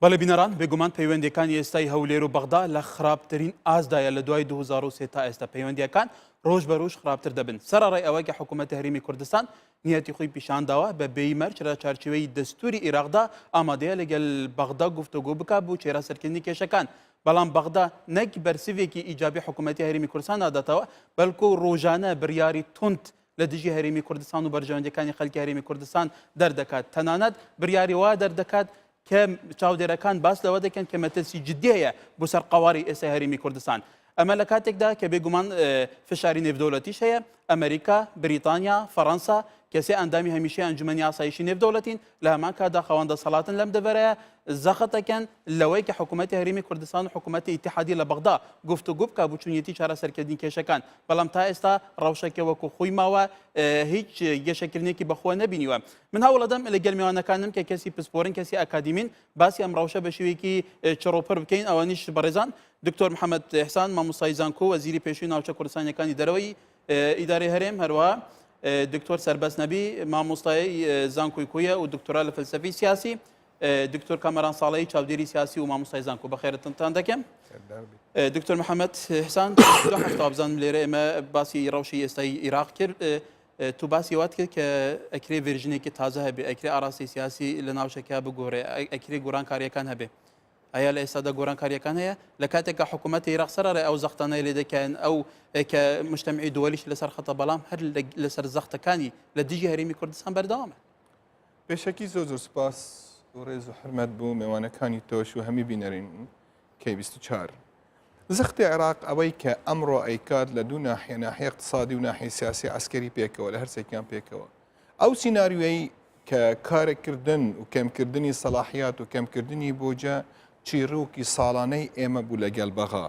بەڵێ بینەران بێگومان پەیوەندیەکانی ئێستای هەولێر و بەغدا لە خراپترین ئازدایە لە دوای 2023 تا ئێستا پەیوەندیەکان ڕۆژ بە ڕۆژ خراپتر دەبن. سەرڕای ئەوەی کە حکوومەتی هەرێمی کوردستان نیەتی خۆی پیشانداوە بە بێیمەرج لە چارچوەی دەستوری عێراقدا ئامادەیە لەگەڵ بەغدا گفتوگۆ بکات بۆ چێرە سەرکردنی کێشەکان. بەڵام بەغدا نەک بەرسیوێکی ئیجابی حکوومەتی هەرێمی کوردستان ناداتەوە، بەڵکو ڕۆژانە بڕیاری تونت لە دژی هەرێمی کوردستان و بەرژەوەندەکانی خەڵکی هەرێمی کوردستان دەردەکات. تەنانەت بڕیاری وا دەردەکات کە چاودێرەکان باس لەوە دەکەن کە مەترسی جددیەیە بۆ سەر قەواری ئێستای هەرێمی کوردستان. ئەمە لە کاتێکدا کە بێگومان فشاری نێودەوڵەتیش هەیە، ئەمریکا، بریتانیا، فەڕەنسا کەسێ ئەندامی هەمیشەی ئەنجومەنی ئاسایشی نێودەوڵەتین لە هەمان کاتدا خەوەندە سەڵاتن لەم دەبەرەیە زەخەتەکەن لەوەی کە حکوومەتی هەرێمی کوردستان و حکوومەتی ئیتیحادی لە بەغدا گفتوگۆ بکات بۆ چوونەتی چارەسەرکردنی کێشەکان. بەڵام تا ئێستا ڕەوشەکە وەکو خۆی ماوە، هیچ گەشەکردنێکی بەخۆ نەبینیوە. من هەوڵەدەم لەگەڵ میوانەکانم کە کەسی پسپۆرن، کەسی ئەکادیمین، باسی ئەم ڕەوشە بە شێوەیەکی چڕۆپەر بکەین. ئەوانیش بەڕێزان دکتۆر محەممەد ئێحسان مامۆستای زانکۆ وەزیری پێشووی ناوچە کوردستانیەکانی دەرەوەی ئیدارەی هەرێم، هەروەها دکتۆر سەربەست نەبی مامۆستای زانکۆی کویە و دکتۆرا لە فەلسەفەی سیاسی، دکتۆر کامەران ساڵەی چاودێری سیاسی و مامۆستای زانکۆ. بەخێرتان دەکەم. دکتۆر محەممەد ئێحسان، دو هەفتە بزانم لێرە ئێمە باسی ڕەوشی ئێستای عێراق کرد. تو باسی وات کرد کە ئەکرێ ڤێرژنێکی تازە هەبێ، ئەکرێ ئاراستی سیاسی لە ناوچەکە بگۆڕێ، ئەکرێ گۆڕانکاریەکان هەبێ. ئایا لە ئێستادا گۆڕانکاریەکان هەیە؟ لە کاتێککە حکوومەتی عێراق سەرڕێ ئەو زەختانەی لێ دەکەن، ئەو کە مجتەمعی دووەلیش لەسەر خەتە، بەڵام هەر لەسەر زەختەکانی لە دژی هەرێمی کوردستان بەردەوامە. بێشەکی زۆر سوپاس و ڕێز و حرمەت بوو میوانەکانی تۆش و هەمی بینەرین کەی 24. زەختی عێراق ئەوەی کە ئەمڕۆ ئەیکات لە دوو ناحیە، ناحیە اقتصادی و ناحیە سیاسی عسکەری پێکەوە، لە هەرسێکیان پێکەوە. ئەو سیناریۆی کە کارێکردن و کەمکردنی سەلاحیات و کەمکردنی بۆجە چیرۆکی ساڵانەی ئێمە بوو لەگەڵ بەغا.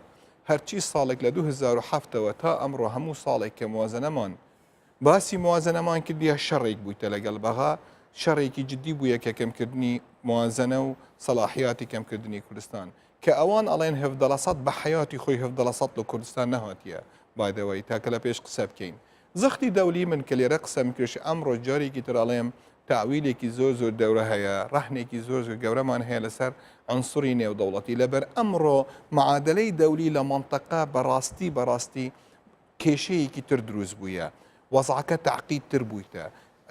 هەرچی ساڵێک لە 2007ەوە تا ئەمڕۆ هەموو ساڵێک کە موازنەمان باسی موازنەمان کردیە شەڕێک بوویتە لەگەڵ بەغا، شەڕێکی جددی بووە کە کەمکردنی موازنە و سەلاحیاتی کەمکردنی کوردستان، کە ئەوان ئەڵێن 17% بە حیاتی خۆی 17% لە کوردستان نەهاتیە بایدەوەی تاکە لە پێش قسە بکەین. زەختی دەولی من کە لێرە قسە مکرش ئەمڕۆ جارێکی تر ئەڵێم تاویلێکی زۆر دەورە هەیە، ڕەحنێکی زۆر گەورەمان هەیە لەسەر عنسوری نێودەوڵەتی. لەبەر ئەمڕۆ معادلەی دەولی لە مەنتەقە بەڕاستی کێشەیەکی تر دروست بوویە، وەزعەکە تعقیدتر بوویتە،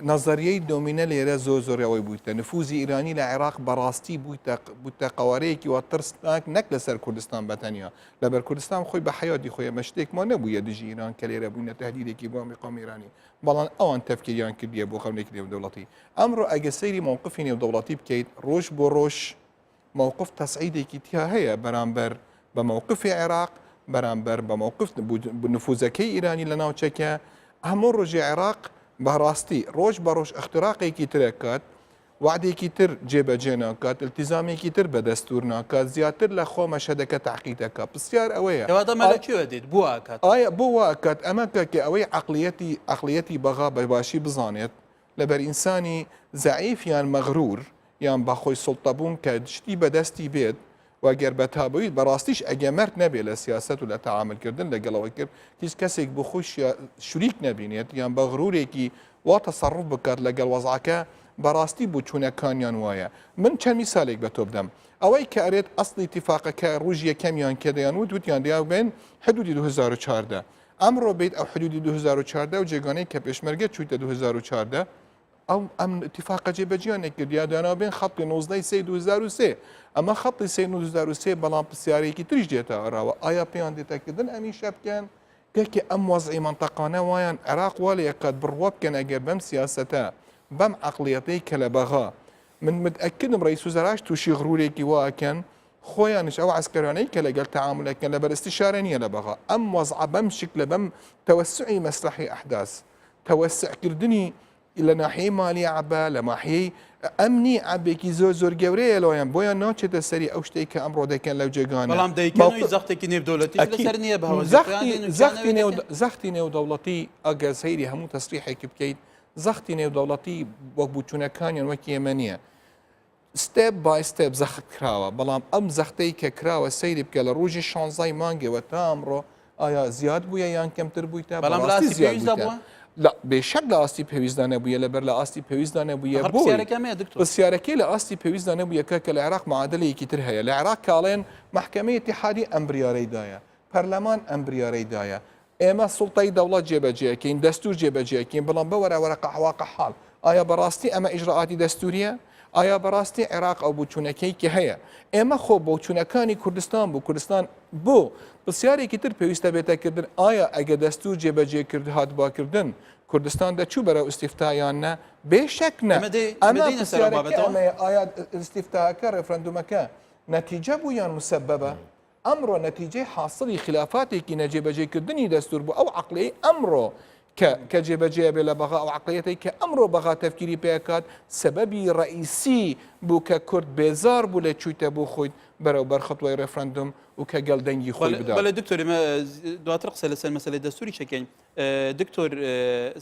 نەزەریەی دۆمینە لێرە زۆرەوەی بوویتە، نفوزی ئیرانی لە عێراق بەڕاستی بوویتە قەوارەیەکی وا ترسناک نەک لەسەر کوردستان بەتەنیا، لەبەر کوردستان خۆی بە حیاتی خۆی مە شتێکمان نەبوویە دژی ئیران کە لێرە بووینە تەهدیدێکی بۆ قەومی ئیرانی، بەڵام ئەوان تەفکیریان کردیە بۆ خەونێکی نێودەوڵەتی. ئەمڕۆ ئەگە سەیری مووقفی نێودەوڵەتی بکەیت، ڕۆژ بۆ ڕۆژ مووقف تەسعیدێکی تیا هەیە بەرامبەر بە مووقفی عێراق، بەرامبەر بە مووقف نفوزەکەی ئیرانی لە ناوچەکە. هەموو ڕۆژی عێراق بەڕاستی ڕۆژ بە ڕۆژ اختراقێکی ترەکات، وعدێکی تر جێبەجێ ناکات، التیزامێکی تر بە دەستور ناکات، زیاتر لە خۆ مەشهدەکە تاقیدەکە. پرسیار ئەوەیە ئایا بۆ واکات ئەمە کە ئەوەی عقلیەتی بەغا بەباشی بزانێت لەبەر ئینسانی زەعیف یان مەغرور یان بە خۆی سڵتەبوون کە شتی بەدەستی بێت واگەر بە تابوویت بەڕاستیش ئەگەمەرد نەبێت لە سیاست و لە تەعاملکردن لەگەڵەوەی کرد، هیچ کەسێک بۆ خۆی شوریک نەبینێت یان بە غرورێکی وا تەسەڕف بکات لەگەڵ وەزعەکە، بەڕاستی بوو چوونەکانیان وایە. من چەند میسالێک بە تۆ بدەم. ئەوەی کە ئەرێت ئەسڵی اتفاقەکە ڕۆژ یەکەمیان کە دەیانوت وتیان دیابێن حدودی 2014. ئەمڕۆ بێت ئەو حدودی 2014 و جێگانەی کە پێشمەرگە چوویتە 2014 ئەم اتفاقە جێبەجیان نەکردیا داناوبێن خەڵی 19/3/2003. ئەمە خەڵی 2003 بەڵام پرسیارێکی تریش دێتە ئەراوە، ئایا پێیان دێتەکردن ئەمی شەبکەن گەکە ئەم وەزعی منتەقانە وایان عێراق وا لە یەکات بڕوا بکەن ئەگەر بەم سیاسەتە بەم عەقڵیەتەی کە لە بەغا من متئەکدم ڕئیس وزەراش تووشی غرورێکی واکەن خۆیانش ئەو عسکەرانەی کە لەگەڵ تەعاملەکەن لەبەر استیشارە نییە لە بەغا. ئەم وەزعە بەم شکلە بەم تەوەسعی مەسلحی ئەحداث، تەوەسعکردنی لە ناحیەی مالی عەبە، لە ناحیەی ئەمنی عەبێکی زۆر گەورەیە لەوەیان، بۆیان ناچێتە سەری ئەو شتێک کە ئەمڕۆ دەکەن لەو جێگانە. بەڵام دەیکەنەوەی زەختێکی نێودەوڵەتی لەسەر نییە بەهەوە زەختی نێودەوڵەتی ئەگەر سەیری هەموو تەسریحێکی بکەیت، زەختی نێودەوڵەتی وەک بووچوونەکانیان وەکی ئێمە نییە. ستێپ بای ستێپ زەخت کراوە، بەڵام ئەم زەختەی کە کراوە سەیری بکە لە ڕۆژی 16 مانگەوە تا ئەمڕۆ ئایا زیاد بووە یان کەمتر بوویتە؟ بەڵام ڕاستی پێویستە بووە؟ لا بێشک لە ئاستی پێویستدانە بووە لەبەر لە ئاستی پێویستدانە بووە بۆی پرسیارەکەمەیە دکتۆر پرسیارەکەی لە ئاستی پێویستدانە بووە کە لە عێراق معادلەیەکی تر هەیە لە عێراق کاڵێن محکەمەی اتحادی ئەم بریارەیدایە پەرلەمان ئەم بریارەیدایە ئێمە سوڵتەی دەوڵەت جێبەجێکین دەستور جێبەجێکین بەڵام بەوەرەوەرە قەحواقە حاڵ ئایا بەڕاستی ئەمە ئیجرعاتی دەستوریە ئایا بەڕاستی عێراق ئەو بووچوونەکەی کە هەیە ئێمە خۆ بۆچوونەکانی کوردستان بوو کوردستان بۆ پرسیارێکی تر پێویستە بێتەکردن ئایا ئەگە دەستور جێبەجێ کرد هاتباکردن کوردستان دەچوو بەرەو ئیسیفتایان نە بێشک نە ئەمە ئایا ئیسیفتاکە ڕێفرەندومەکە نەتیجە بوو یان مسببە ئەمڕۆ نەتیجەی حاصلی خلافاتێکی نەجێبەجێکردنی دەستور بوو ئەو عقلی ئەمڕۆ کە جێبەجێ بێ لە بەغا ئەو عقلەتی کە ئەمڕۆ بەغا تەفکیری پێکات سەبەبی ڕئیسی بوو کە کورد بێزار بوو لە چوویتە بوو خۆیت بەرەو بەرخەتوای ڕێفرەندوم و کە گەڵدەنگی خۆی بدات. بەڵێ دکتۆر ئێمە دواتر قسە لەسەر مەسەلەی دەستوری شەکەین دکتۆر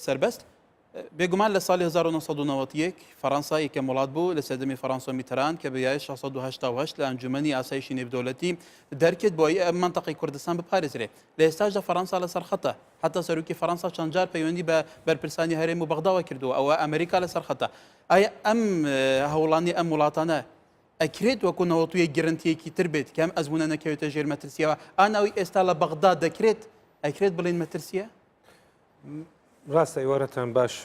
سەربەست بێگومان لە ساڵی 1990 فەڕەنسا یەکەم وڵات بوو لە سەردەمی فەڕەنسا میتەران کە بەیای 688 لە ئەنجومەنی ئاسایشی نێودەوڵەتی دەرکێت بۆ ئەم منتەقەی کوردستان بپارێزرێ لە ئێستاشدا فەڕەنسا لەسەر خەتە حتا سەرۆکی فەڕەنسا چەند جار پەیوەندی بە بەرپرسانی هەرێم و بەغداوە کردووە ئەوە ئەمریکا لەسەر خەتە ئایا ئەم هەوڵانی ئەم وڵاتانە ئەکرێت وەکو نەوەتویە گرنتیەکی تر بێت کەم ئەزمونە نەکەوێتە ژێر مەترسیەوە ئاناوی ئێستا لە بەغدا دەکرێت ئەکرێت بڵین مەترسیە؟ ڕاستە ئێوارەتان باش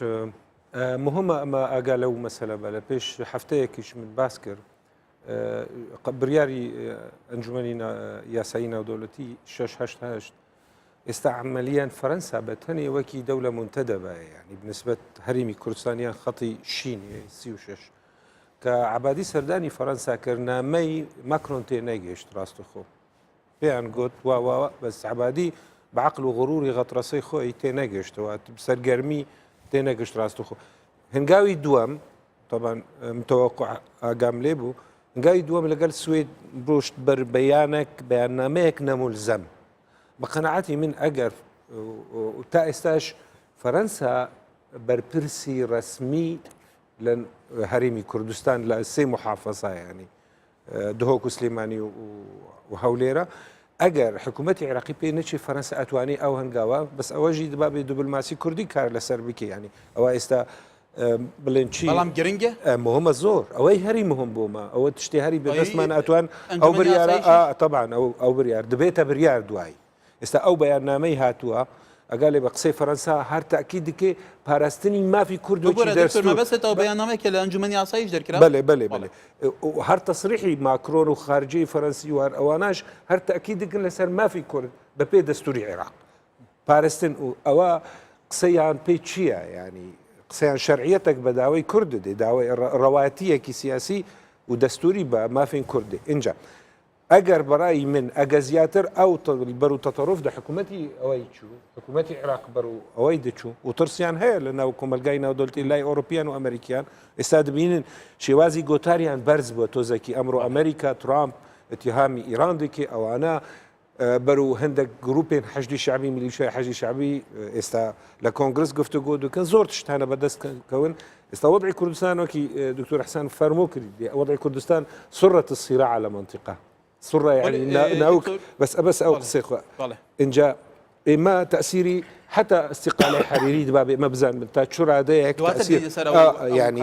مهمە ئەمە ئاگا لەو مەسەلە بە لە پێش هەفتەیەکیش من باس کرد بڕیاری ئەنجومەنی یاسایی ناودەوڵەتی 688 ئێستا عملیان فەرەنسا بە تەنێ وەکی دەولە منتەدەبایە ینی بنسبەت هەرێمی کوردستانیان خەڵی شینی 36 کە عبادی سەردانی فەرەنسا کردنامەی ماکرۆن تێ نەگەیشت ڕاستەخۆ پێیان گوت واوا بەس عبادی بعقل و غڕوری غەترەسەی خۆی تێ نەگەشتەوە سەرگەرمی تێ نەگەشت ڕاستەخۆ هەنگاوی دووەم طبعا متوقع ئاگام لێ بوو هەنگاوی دووەم لەگەڵ سوێد ڕۆشت بەر بەیاننامەیەک نەمولزەم بە قەنەعەتی من ئەگەر تا ئێستاش فەرەنسا بەرپرسی ڕەسمی لە هەرێمی کوردستان لە سێ محافەزە ینی دهۆک و سلێمانی و هەولێرە ئەگەر حکوومەتی عێراقی پێ نەچی فەرەنسا ئەتوانی ئەو هەنگاوە بەس ئەوەژی دەبابێ دوبلماسی کوردی کار لەسەر بکە ینی ئەوە ئێستا بڵێن چی بەڵام گرنگە مهمە زۆر ئەوەی هەری مهم بوومە ئەوە تشتی هەری بەدەستمان ئەتوان ئەو بریارە طبعا ئەو بریار دەبێتە بریار دوایی ئێستا ئەو بەیاننامەی هاتووە ئەگەڵێ بە قسەی فەرەنسا هەر تاکید دکێ پاراستنی مافی کوردوکی دەستور بەسێتەوە بەیاننامەیە لە ئەنجومەنی ئاسایش دەرکرا بڵێ هەر تەسریحی ماکرۆن و خارجی فەرەنسی وار ئەواناش هەر تاکید دکن لەسەر مافی کورد بەپێ دەستوری عێراق پاراستن و ئەوە قسەیان پێی چییە ینی قسەیان شەرعیەتێک بە داوای کورد دێ داوای ڕەواتیەکی سیاسی و دەستوری بە مافین کوردێ اینجا ئەگەر بەڕایی من ئەگە زیاتر ئەو بەرو تەتەڕۆف دە حکوومەتی ئەوەی چوو حکوومەتی عێراق بەرو ئەوەی دەچوو و ترسیان هەیە لە ناو کۆمەلگای ناودەوڵەتی لای ئەوروپیان و ئەمریکیان ئێستا دەبینن شێوازی گۆتاریان بەرز بووە تۆزێکی ئەمڕۆ ئەمریکا ترامپ اتهامی ئیران دەکێ ئەوانە بەرو هەندێک گروپێن حەشدی شعبی میلیشای حەشدی شعبی ئێستا لە کۆنگرس گفتوگۆ دەکەن زۆر تشتانە بەدەستکەون ئێستا وضعی کوردستان وەکی دکتۆر حەسان فەرمۆ کردی وضعی کوردستان سڕة الصراع على منطقة سڕة يعني ناوك بس أو قصيخ إنجا إما تأثيري حتى استقلال حريري دبابي ما بزان من تشرع ديك تأثير يعني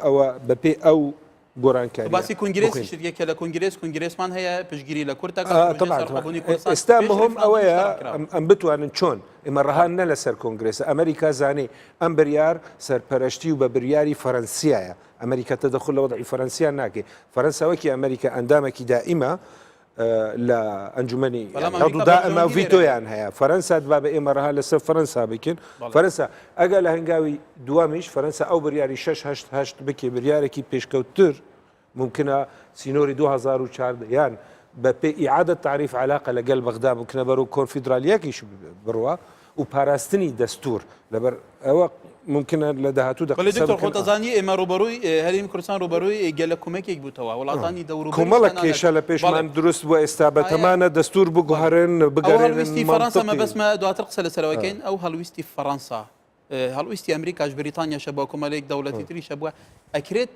أو ببي أو گۆران کاری باسی کنگرێسی شتێکە لە کنگرێسمان هەیە پشگیری لە کورد ئێستا مهم ئەوەیە ئەم بتوانن چۆن ئێمە ڕەهان نە لەسەر کۆنگرێسە ئەمریکا زانێ ئەم بریار سەرپەرشتی و بە بریاری فەرەنسیایە ئەمریکا تەدەخل لە وەضعی فەرەنسیان ناکێ فەرەنساوەکی ئەمریکا ئەندامێکی دائیمە لە ئەنجومەنی دائما ڤیتۆیان هەیە فەرەنسا دبا بە ئێمە ڕەها لەسەر فەرەنسا بکەن فەرەنسا ئەگەر لە هەنگاوی دووەمیش فەرەنسا ئەو بریاری 688 بکێ بریارێکی پێشکەوتتر ممکنە سینۆری 2014 یان بە پێ ئیعادە تعریف علاقە لەگەڵ بەغدا ممکنە بەرەو کۆنفیدرالیەکیش بڕوە و پاراستنی دەستور لەبەر ئەوە ممکنە لە داهاتوو دکتۆر خۆتەزانی ئێمە ڕوبەڕووی هەرێمی کوردستان ڕوبەڕووی گەلە کومەکێک بووتەوە وڵاتانی دەوروبەری کۆمەڵە کێشە لە پێشمان دروست بووە ئێستا بەتەمانە دەستور بگوهرن بگەڕێن هەڵویستی فەرەنسا مەبەسمە دواتر قسە لەسەرەوەکەین ئەو هەڵویستی فەرەنسا هەڵویستی ئەمریکاش بریتانیا شەبووە کۆمەڵێک دەوڵەتی تری شەبووە ئەکرێت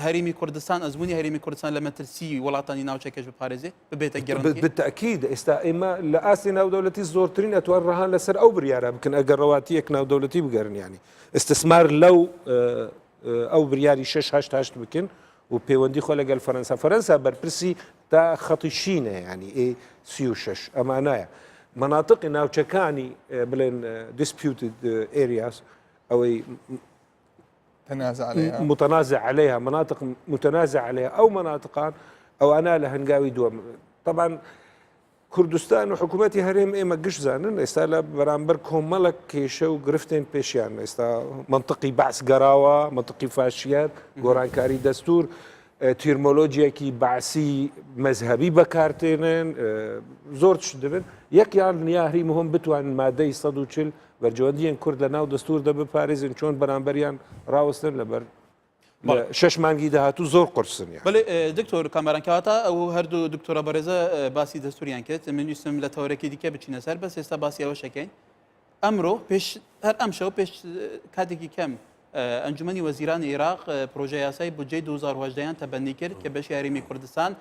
هەرێمی کوردستان ئەزمموی هەرێمی کوردستان لە مەترسی وڵاتانی ناوچەکەش بپارێزێ ببێتە گەڕنتی بالتأكيد ئێستا ئێمە لە ئاسی ناودەوڵەتی زۆرترین ئەتوان ڕەهان لەسەر ئەو بریارە بکەن ئەگەر ڕەواتیەک ناودەوڵەتی بگەرن ینی استثمار لەو ئەو بریاری 6 بکەن و پەیوەندی خۆ لەگەل فەرەنسا بەرپرسی تا خەڵی شینە ینی A36 ئەمانایە مناطقی ناوچەکانی بڵێن disputed areas ئەوەی تنازع عليها متنازع عليها مناطق متنازع عليها أو مناطقان أو أنا لهنقاوي دوم طبعا كردستان وحكومتي هرم إما قش زانن استالا برامبر كومالك كيشو قرفتين بيشيان استا منطقي بعث قراوة منطقي فاشيات قران كاري دستور تيرمولوجيا كي بعثي مذهبي بكارتينن زورتش دبن يكيان نياهري مهم بتوان مادي صدو تشل برجواديان كرد لناو دستور ده بباريزن چون برامبريان راوستن لبر 6 مانگی داهاتوو زۆر قرسن بەڵێ دکتۆر کامەرانکەواتە ئەو هەردوو دکتۆرە بەڕێزە باسی دەستوریان کرد من ویستم لە تەورەکی دیکە بچینە سەر بەس ئێستا باسی ئەوە شەکەین ئەمڕۆ پێش هەر ئەم شەو پێش کاتێکی کەم ئەنجومەنی وەزیرانی عێراق پرۆژە یاسای بودجەی 2010یان تەبەندی کرد کە بەشی هەرێمی کوردستان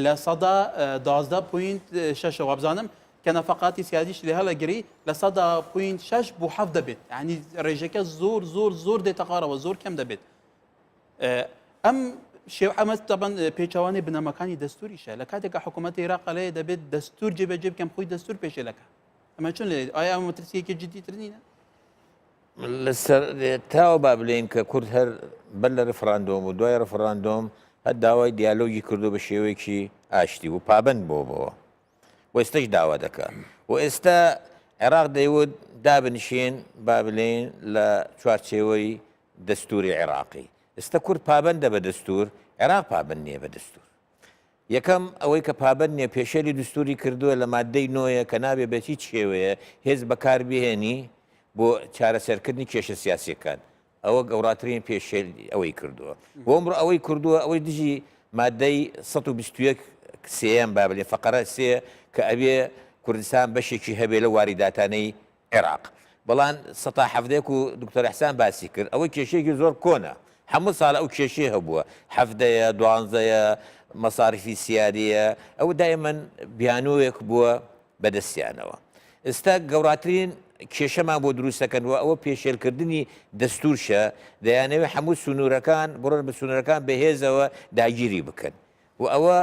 لە سەدا 12.6 وابزانم کە نەفەقاتی سیادیش لێ هەڵەگری لە 100.6 بۆ 7 دەبێت ینی ڕێژەکە زۆر دێتە قارەوە زۆر کەم دەبێت ئەم شێو ئەمە تەبەن پێچوانی بنەمەکانی دەستوریشە لە کاتێکە حکوومەتی عێراق لێ دەبێت دەستور جێبەجێ بکەم خۆی دەستور پێشێلەکە ئەمە چۆن لێ ئایا ئەمە مەترسیەکی جدیتر نینە لەسەر تاوە با بڵێن کە کورد هەر بەر لە ڕفراندۆم و دوای ڕفراندۆم هەر داوای دیالۆگی کردو بە شێوەیەکی ئاشتی و پابند بۆ و ئێستش داوا دەکات و ئێستا عێراق دەیوت دابنشێن با بڵێن لە چوارچێوەی دەستوری عێراقی ئێستا کورد پابندە بە دەستور عێراق پابند نییە بە دەستور یەکەم ئەوەی کە پابند نییە پێشەری دستوری کردووە لە مادەی نۆیە کە نابێ بەچی شێوەیە هێز بەکاربهێنی بۆ چارەسەرکردنی کێشە سیاسیەکان ئەوە گەوراترین پێشێل ئەوەی کردووە بۆ ئەمڕۆ ئەوەی کردووە ئەوەی دژی مادەی 121 سێم با بڵێن فەقەرە سێ کە ئەبێ کوردستان بەشێکی هەبێ لە واریداتانەی عێراق بەڵام 170 و دکتۆر حسان باسی کرد ئەوەی کێشەیەکی زۆر کۆنە هەموو ساڵ ئەو کێشەیە هەبووە هەفتەیە دوانزەیە مەساریفی سیادیە ئەو دایمەن بیانوویەک بووە بەدەستیانەوە ئێستا گەوراترین کێشەمان بۆ دروستەکەنەوە ئەوە پێشێلکردنی دەستورشە دەیانەوێت هەموو سنوورەکان بڕۆن بە سنوورەکان بەهێزەوە داگیری بکەن و ئەوە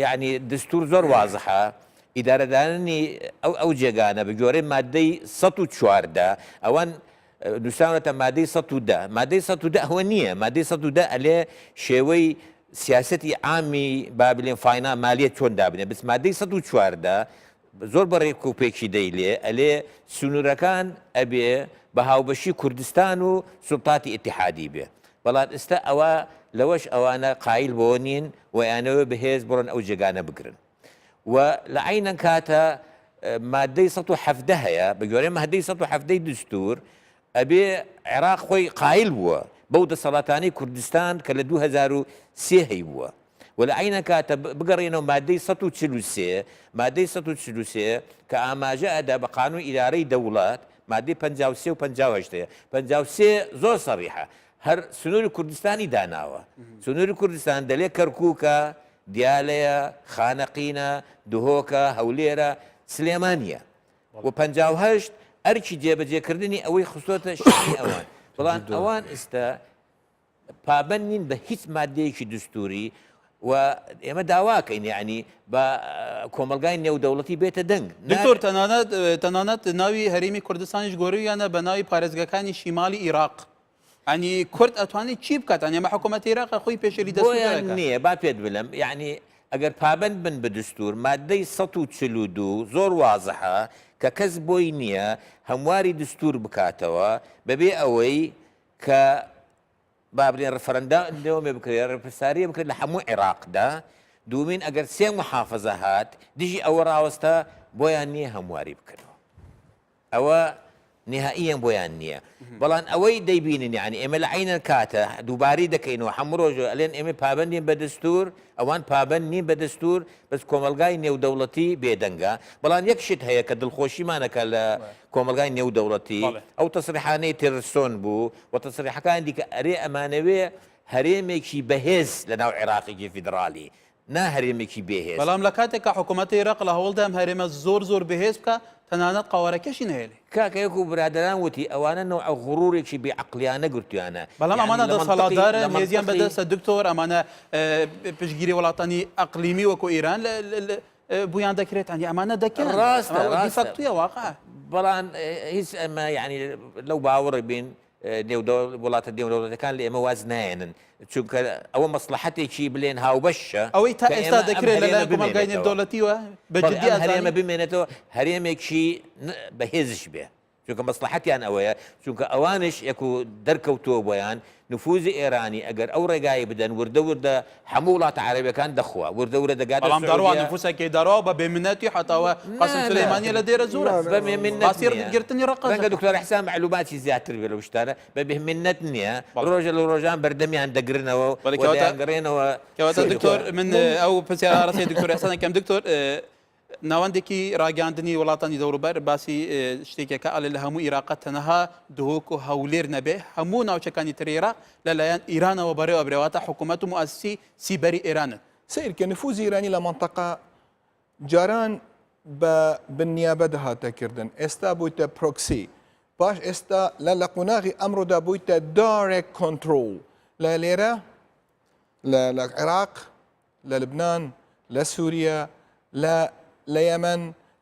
یعنی دستور زۆر وازحە ئیدارەداننی ئەو جێگانە بە گۆرەی مادەی 114 ئەوان نووسانەتە مادەی 110 مادەی 110 ئەوە نییە مادەی 110 ئەلێ شێوەی سیاسەتی عامی با بڵێن فاینا مالیەت چۆن دابنێ بس مادەی 114 زۆر بەڕێک و پێکی دەیلێ ئەلێ سنوورەکان ئەبێ بە هاوبەشی کوردستان و سوڵتاتی ئیتیحادی بێ بەڵام ئێستا ئەوە لەوەش ئەوانە قایل بۆ نین و یانەوە بەهێز بڕۆن ئەو جێگانە بگرن و لە عینەن کاتە مادەی 170 هەیە بە گوێرەی مادەی 170 دستور ئەبێ عێراق خۆی قایل بووە بەو دەسەڵاتانەی کوردستان کە لە 2003 هەی بووە و لە عینە کاتە بگەڕێنەوە مادەی 143 مادەی 143 کە ئاماژە ئەدا بە قانون ئیدارەی دەوڵات مادەی 53 و 58 53 زۆر سەریحە هەر سنووری کوردستانی داناوە سنووری کوردستان دەلێ کەرکووکە دیالەیە خانەقینە دهۆکە هەولێرە سلێمانیە و 58 ئەرکی جێبەجێکردنی ئەوەی خستۆتە شتی ئەوان بەڵام ئەوان ئێستا پابند نین بە هیچ مادەیەکی دستوری و ئێمە داواکەین یعنی بە کۆمەلگای نێودەوڵەتی بێتە دەنگ دکتۆر تەنانەت ناوی هەرێمی کوردستانیش گۆڕیویانە بە ناوی پارێزگەکانی شیمالی عێراق ینی کورد ئەتوانێت چی بکات ئەمە حکوومەتی عێراق خۆی پێشێلی دەستۆیان نییە با پێت بڵم یعنی ئەگەر پابند بن بە دستور مادەی 142 زۆر وازەحە کە کەس بۆی نییە هەمواری دستور بکاتەوە بەبێ ئەوەی کە با بڵێن ڕفەرەندەمێ بکرێت ڕپرساریە بکرێت لە هەموو عێراقدا دومین ئەگەر سێ محافەزە هات دژی ئەوە ڕاوەستە بۆیان نییە هەمواری بکردەوە ئەوە نهائيا بۆیان نییە بەڵام ئەوەی دەیبینن یعنی ئێمە لە عینە کاتە دووباری دەکەینەوە هەموو ڕۆژ ئەلێن ئێمە پابندین بە دەستور ئەوان پابند نین بە دەستور بەس کۆمەلگای نێودەوڵەتی بێدەنگە بەڵام یەکشت هەیە کە دڵخۆشیمانەکە لە کۆمەلگای نێودەوڵەتی ئەو تەسریحانەی تێرسۆن بوو و تەسریحەکان دیکە ئەرێ ئەمانەوێ هەرێمێکی بەهێز لە ناو عێراقێکی فیدرالی نا هەرێمێکی بێهێز بەڵام لە کاتێککە حکوومەتی عێراق لە هەوڵدا ئەم هەرێمە زۆر بەهێز بکە تەنانەت قاوەرەکەشی نهێنێ کاکەیەک و برادران وتی ئەوانە نەوە ئەو غڕورێکی بێعقلیانە گرتویانە بەڵام ئەمانە دەسەڵاتدارن هێزیان بەدەستە دکتۆر ئەمانە پشگیری وڵاتانی ئەقلیمی وەکو ئیران بویان دەکرێتانی ئەمانە دەکەن ڕاستە واقع بەڵام هیچ ئەمە یعنی لەو باوەڕ بین وڵاتە نێودەوڵەتەکان لە ئێمە واز نایەنن چونکە ئەوە مەسلحەتێکی بلێن هاوبەشە ئەوەی تا ئێستا دەکرێت لە کۆمەلگای نێودەوڵەتیوە بەجددی هەرێمە بمێنێتەوە هەرێمێکی بەهێزش بێ چونکە مەسلحەتیان ئەوەیە چونکە ئەوانش یەک و دەرکەوتووە بۆیان نفوزی ئێرانی ئەگەر ئەو ڕێگایی بدەن وردە هەموو وڵاتە عەرەبیەکان دەخوا وردە دەگات بەڵام دەڕوان نفوسێکی دەڕەوە بە بێمنەتی حتاوە قاسم سلەیمانی لە دێرە زۆرە بە بێمنەت گرتنی ڕقم ڕەنگە دکتۆر حسان معلوماتی زیاتر بێ لەو شتانە بە بێمنەت نییە ڕۆژە لە ڕۆژان بەردەمیان دەگرنەوە گەڕێنەوە کەواتە دکتۆر من ئەو پرسیارە ڕاستی دکتۆر حسان کەم دکتۆر ناوەندێکی ڕاگەاندنی وڵاتانی دەوروبەر باسی شتێکەکە ئەڵێ لە هەموو عێراقەت تەنەها دهۆک و هەولێر نەبێ هەموو ناوچەکانی تر عێراق لەلایەن ئیرانەوە بەڕێوە برێواتە حکوومەت و موسسی سیبەری ئێرانن سیر کە نفوزی ئیرانی لە منطقە جاران بە بنیابە دەهاتەکردن ئێستا بوویتە پرۆکسی باش ئێستا لە قوناغی ئەمڕۆدا بوویتە دارێک کۆنتترۆل لە لێرە لە عێراق لە لبنان لە سووریا لە یەمەن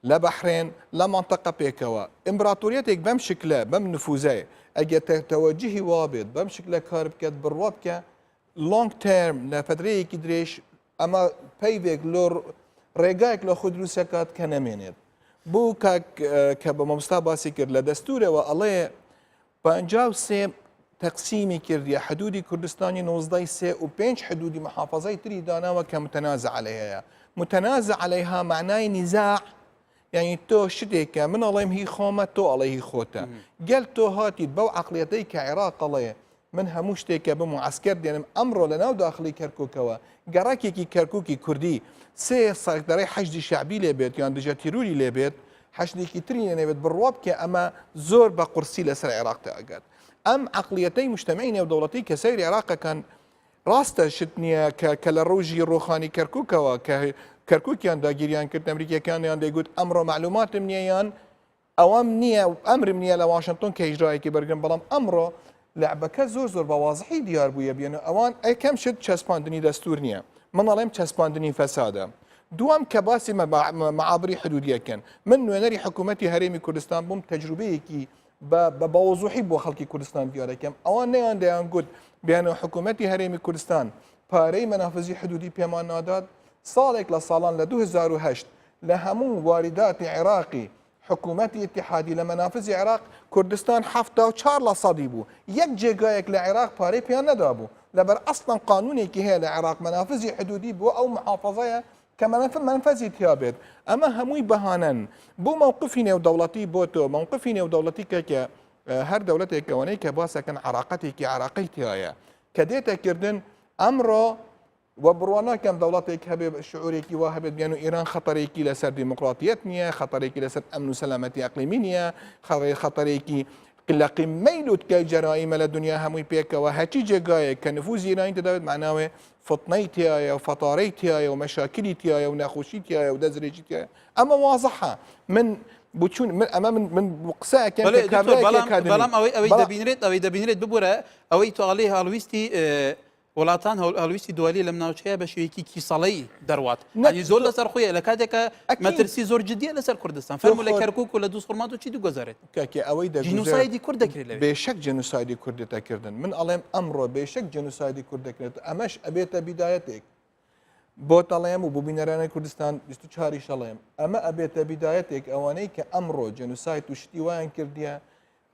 لە بەحرێن لە منطقە پێکەوە ئیمبراتۆریەتێک بەم شکلە بەم نفوزای ئەگە تەوەجهی وابێت بەم شکلە کار بکات بڕوا بکە لۆنگ تەرم لە فترەیەکی درێژ ئەمە پەیوێک لۆ ڕێگایەک لە خۆ دروستەکات کە نەمێنێت بوو کە بە مامۆستا باسی کرد لە دەستورەوە ئەڵێ 53 تەقسیمی کردیە حدودی کوردستانی 19 و 5 حدودی محافظەی تری داناوە کە متەنازع عەلەیهەیە متنازع عليها معناه نزاع يعني تو شتێکە من ئەڵێم هی خۆمە تۆ ئەڵێ هی خۆتە گەل تۆ هاتیت بەو عقلیەتەی کە عێراق ئەڵێ من هەموو شتێکە بم و عسکەر دێنم ئەمڕۆ لە ناو داخلی کەرکووکەوە گەڕاکێکی کەرکووکی کوردی سێ سەکدەڕی حەشدی شعبی لێبێت یان دژە تیروری لێبێت حەشدێکی تری نەبێت بڕوا بکە ئەمە زۆر بە قورسی لەسەر عێراقدا ئەگات ئەم عقلیەتەی مجتەمەی نێودەوڵەتی کە سەیری عێراقەکان ڕاستە شت نییە کە لە ڕۆژی ڕۆخانی کەرکووکەوە کە کەرکووکیان داگیریان کرد ئەمریکیەکانیان دەیگوت ئەمڕۆ معلوماتم نییە یان ئەوەم نییە و ئەمرم نییە لە واشنگتن کە هیجرایەکی بەرگن بەڵام ئەمڕۆ لعبەکە زۆر بە وازحی دیار بووە بێنە ئەوان ئەکەم شت چەسپاندنی دەستور نییە من ئەڵێم چەسپاندنی فەسادە دوام کە باسی معابری حدودیەکەن من نوێنەری حکوومەتی هەرێمی کوردستان بووم تەجروبەیەکی بە باوەزوحی بۆ خەڵکی کوردستان دیارەکەم ئەوان نەیان دەیان گوت بیانە حکوومەتی هەرێمی کوردستان پارەی مەنافزی حدودی پێمان نادات ساڵێک لە ساڵان لە 2008 لە هەموو وارداتی عێراقی حکوومەتی اتحادی لە مەنافزی عێراق کوردستان 74% بوو یەک جێگایەک لە عێراق پارەی پێیان نەدابوو لەبەر ئەسڵەن قانونێکی هەیە لە عێراق مەنافزی حدودی بۆ ئەو محافظەیە کە منفەزی تیا بێت ئەمە هەمووی بەهانەن بۆ مووقفی نێودەوڵەتی بۆ تۆ مووقفی نێودەوڵەتی کە هەر دەوڵەتێکەوەی کە باسەکەن عراقەتێکی عراقی تایە کە دێتەکردن ئەمڕۆ و بڕواناکەم دەوڵاتێک هەبێ شعورێکی وا هەبێت بیان و ئێران خەتەرێکی لەسەر دیموکراتیەت نییە خەتەرێکی لەسەر ئەمن و سەلامەتی ئەقلیمی نییە خەتەرێکی لە قیمەی لوتکای جەرائیمە لە دنیا هەمووی پێکەوە هەچی جێگایە کە نفوزی ئیرانی دەداوێت معناوێ فتنەی تایە و فەتارەی تایە و مەشاکلی تایە و نەخۆشی تایە و دەزرێکی تایە ئەمە وازەحە من بچون ئەمە من قسەکەم بەڵام ئەوەی دەبینرێت ببوورە ئەوەی تواڵی هەڵویستی وڵاتان هەڵویستی دوالی لەم ناوچەیە بە شێوەیەکی کیسەڵەی دەڕوات نی زۆر لەسەر خۆیە لە کاتێکە مەترسی زۆر جدیە لەسەر کوردستان فەرمو لە کەرکووک و لە دووسڕمات و چی دوگۆزارێت کاکە ئەوەی جنوسایدی کورد دەکرێت بێشک جنوسایدی کوردەکردن من ئەڵێم ئەمڕۆ بێشک جنوسایدی کوورد دەکرێت ئەمەش ئەبێتە بیدایەتێک بۆ تەڵێم و بۆ بینەرانی کوردستان 24 شەڵێم ئەمە ئەبێتە بیدایەتێک ئەوانەی کە ئەمڕۆ جنوسایت و شتی وایان کردیە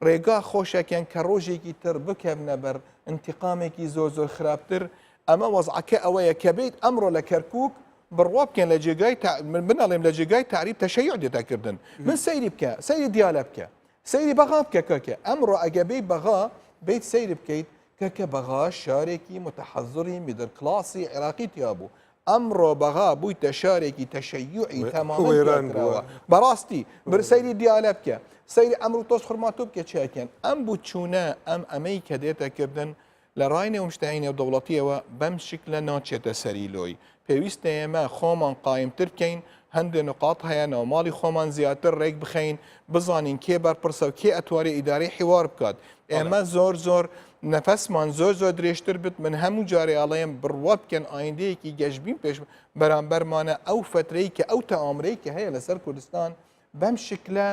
ڕێگا خۆشەکەن کە ڕۆژێکی تر بکەبنە بەر انتقامێکی زۆر خراپتر ئەمە وەزعەکە ئەوەیە کە بێت ئەمڕۆ لە کەرکووک بڕوا بکەن لە جێگای من بناڵێم لە جێگای تعریب تەشەیع دێتاکردن من سەیری بکە سەیری دیالە بکە سەیری بەغا بکە کەکە ئەمڕۆ ئەگەبەی بەغا بیت سەیری بکەیت کەکە بەغا شارێکی متحەزری میدل کلاسی عێراقی تیا بوو ئەمڕۆ بەغا بوویتە شارێکی تەشەیوعی تەمامەوە بەڕاستی برسەیری دیالە بکە سەیری ئەمڕ تۆش خورماتۆ بکە چاکەن ئەم بوو چوونە ئەم ئەمەی کە دێتەکردن لە ڕای نێومشتینە دەوڵەتیەوە بەم شکلە ناچێتە سەریلۆی پێویستە ئێمە خۆمان قایمتر بکەین هەندێک نقاط هەیە ناوماڵی خۆمان زیاتر ڕێک بخەین بزانین کێ بەرپرسە و کێ ئەتواری ئیداری حیوار بکات ئێمە زۆر نەفەسمان زۆر درێژتر بت من هەموو جارێ ئاڵەیەم بڕوە بکەن ئایندەیەکی گەشتبین پێش بەرامبەرمانە ئەو فترەی کە ئەو تەئامرەی کە هەیە لەسەر کوردستان بەم شکلە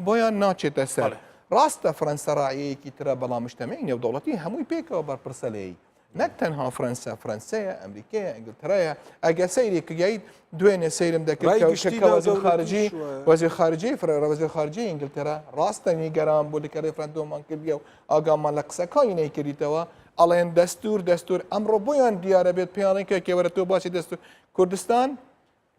بۆیان ناچێتە سەر ڕاستە فەرەنسا ڕایەیەکی ترە بەڵام مشتەمەی نێودەوڵەتی هەمووی پێکەوە بەرپرسە لێی نەک تەنها فەرەنسایە ئەمریکایە ئەنگلترایە ئەگە سەیری کەگەیت دوێنێ سەیرم دەکرد وەزیر خارجی ئینگلترا ڕاستە نیگەران بۆ لەکە ڕێفرەندۆمان کردیە و ئاگامان لە قسەکانی نەیکردیتەوە ئەڵێن دەستور ئەمڕۆ بۆیان دیارە بێت پیانێکە کێوەرە تۆ باسی دەستور کوردستان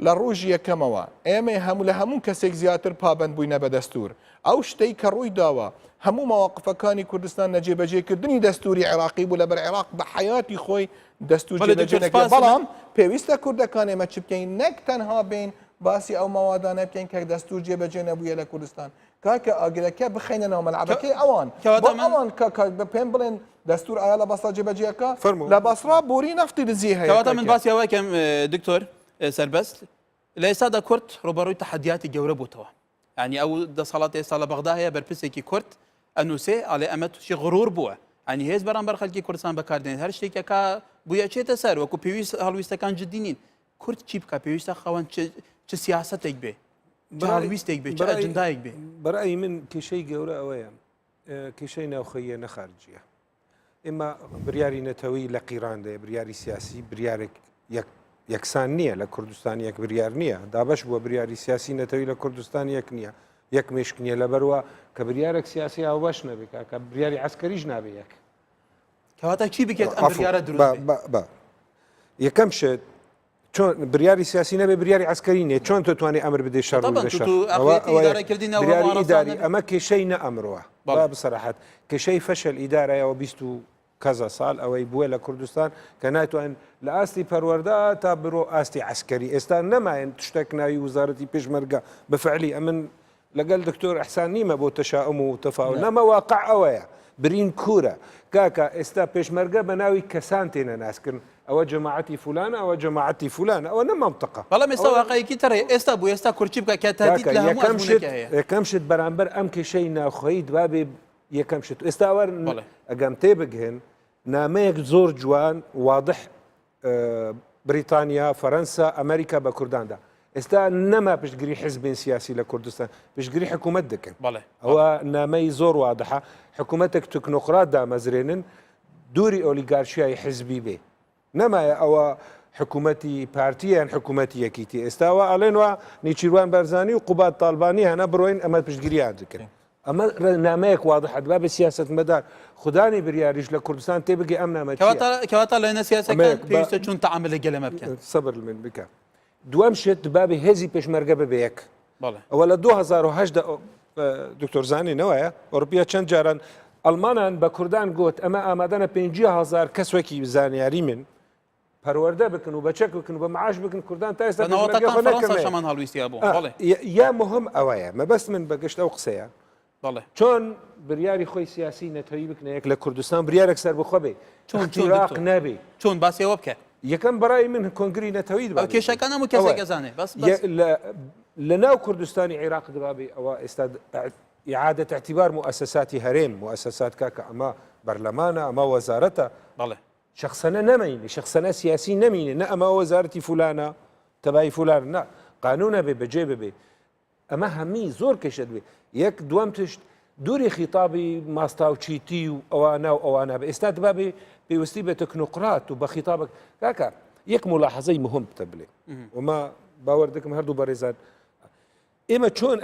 لە ڕۆژی یەکەمەوە ئێمە لە هەموو کەسێک زیاتر پابند بووینە بە دەستور ئەو شتەی کە ڕووی داوە هەموو ماوەقفەکانی کوردستان نەجێبەجێکردنی دەستوری عێراقی بوو لەبەر عێراق بە حیاتی خۆی دەستور جێبەجێنەکە بەڵام پێویستە کوردەکان ئێمە چ بکەین نەک تەنها بین باسی ئەو ماوادانە بکەین کە دەستور جێبەجێ نەبوویە لە کوردستان کاکە ئاگرەکە بخەینە ناو مەلعەبەکەی ئەوان بە پێم بڵێن دەستور ئایا لە بەسرا جێبەجێەکە لە بەسرا بۆری نەفتی دزی هەیە کەواتە من باسی ئەوەکەم دکتۆر سەربەست لە ئێستادا کورد ڕۆبەڕووی تەحەدیاتی گەورە بووتەوە ینی ئەو دەسەڵات ئێستا لە بەغدا هەیە بەرپرسێکی کورد ئەنووسێ ئاڵێ ئەمە تووشی غڕور بووە ئەنی هێز بەرامبەر خەڵکی کوردستان بەکاردێن هەر شتێکەکە بووە چێتە سەر وەکو پێویست هەڵویستەکان جددی نین کورد چی بکە پێویستە خەوەن چ سیاسەتێک بێ هەڵویستێک بێ ئەجندایەک بێ بەڕای من کێشەی گەورە ئەوەیە کێشەی ناوخەیە نەخارجیە ئێمە بریاری نەتەوەی لە قیراندا بریاری سیاسی بریارێک یەکسان نییە لە کوردستان یەک بریار نییە دابش بووە بریاری سیاسی نەتەوەی لە کوردستان یەک نییە یەک مشک نییە لەبەرەوە کە بریارێک سیاسی هاوبەش نەبێت کە بریاری عسکەریش نابێت یەک کەواتە چی بکێت ئەم بریارە دروست یەکەم شت چۆن بریاری سیاسی نەبێ بریاری عسکەری نیە چۆن توانێت ئەمر بدێ شەڕ بریاری ئیداری ئەمە کێشەی نە ئەمڕۆوە با بسەراحەت کێشەی فەشل ئیدارایەوە 20 کەزە ساڵ ئەوەی بووە لە کوردستان کە ناتوانن لە ئاستی پەروەەردە تا بڕۆ ئاستی عسکەری ئێستا نەمایەن شتێک ناوی وزارەتی پێشمەرگە بەفعلی ئەمن لەگەڵ دکتۆر ئەحسان نیمە بۆ تەشاؤم و تەفاوت نەمە واقع ئەوەیە برین کوورە کاکە ئێستا پێشمەرگە بە ناوی کەسان تێنە ناسکردن ئەوە جەماعەتی فولانە ئەوە جەماعەتی فولانە ئەوە نەمەمتەقە بەڵام ئێستا واقعیەکی تەڕێ ئێستا بوو ئێستا کورچی بکە کە تادید لە هەموو یەکەم شت بەرامبەر ئەم کێشەی ناوخۆیی دوابێ یەکەم شت ئێستا وەر ئەگەم تێبگهێن نامەیەک زۆر جوان واضح بریتانیا فەرەنسا ئەمریکا بە کورداندا ئێستا نەما پشتگیری حزبین سیاسی لە کوردستان پشتگیری حکوومەت دەکەن ئەوە نامەی زۆر وادەحە حکوومەتێک تکنۆقرات دامەزرێنن دووری ئۆلیگارشیای حزبی بێ نەمایە ئەوە حکوومەتی پارتیان حکوومەتی یەکیتی ئێستاوە ئەڵێنەوە نیچیروان بەرزانی و قوبات تاالبانی هەنا بڕۆین ئەمە پشتگیریان دەکەن ئەمە نامەیەک واضح دوا بە سیاست مەدار خوددانی بریاریش لە کوردستان تێبگە ئەم نامە کەواتە لە نەسیاسەکان پێویستە چون تەعامل لە گەلەمە بکەن سەبر من بکە دوام شت بابێ هێزی پێشمەرگە ببێ یەک ئەوە لە 2010 دکتۆر زانینەوەیە ئۆروپیا چەند جاران ئەڵمانان بە کوردان گوت ئەمە ئامادەنە 50,000 کەسوەکی زانیاری من پەروەردە بکن و بەچەک بکن و بە معاش بکن کوردان تا ئێستا شەمان هەڵویستیا بوو یا مهم ئەوەیە مەبەست من بەگەشت ئەو قسەیە چۆن بریاری خۆی سیاسی نەتەوەی بکنەیەک لە کوردستان بریارێک سەر بخۆ بێ چۆن نابێ چۆن باسیەوە بکە یەکەم بەڕای من کۆنگری نەتەوەی کێشەکان هەموو کەسێک ئەزانێ لە ناو کوردستانی عێراق دەبابێ ئەوە ئێستا إعادة اعتبار مؤسسات هەرێم مؤسسات کاکە ئەمە بەرلەمانە ئەمە وەزارەتە شخصەنە نەمەینی شخصەنە سیاسی نەمینێ نە ئەمە وەزارەتی فولانە تەبای فولان نە قانونە بێ بەجێ ببێ ئەمە هەمی زۆر کێشت بێ یەک دوام تشت دووری خیتابی ماستاوچیتی و ئەوانە و ئەوانە بە ئێستا دەبابێ پێویستی بە تەکنۆقرات و بە خیتابک کاکە یەک ملاحەزەی مهم بتە بڵێ وما باوەڕ دەکەم هەردوو بەڕێزان ئێمە چۆن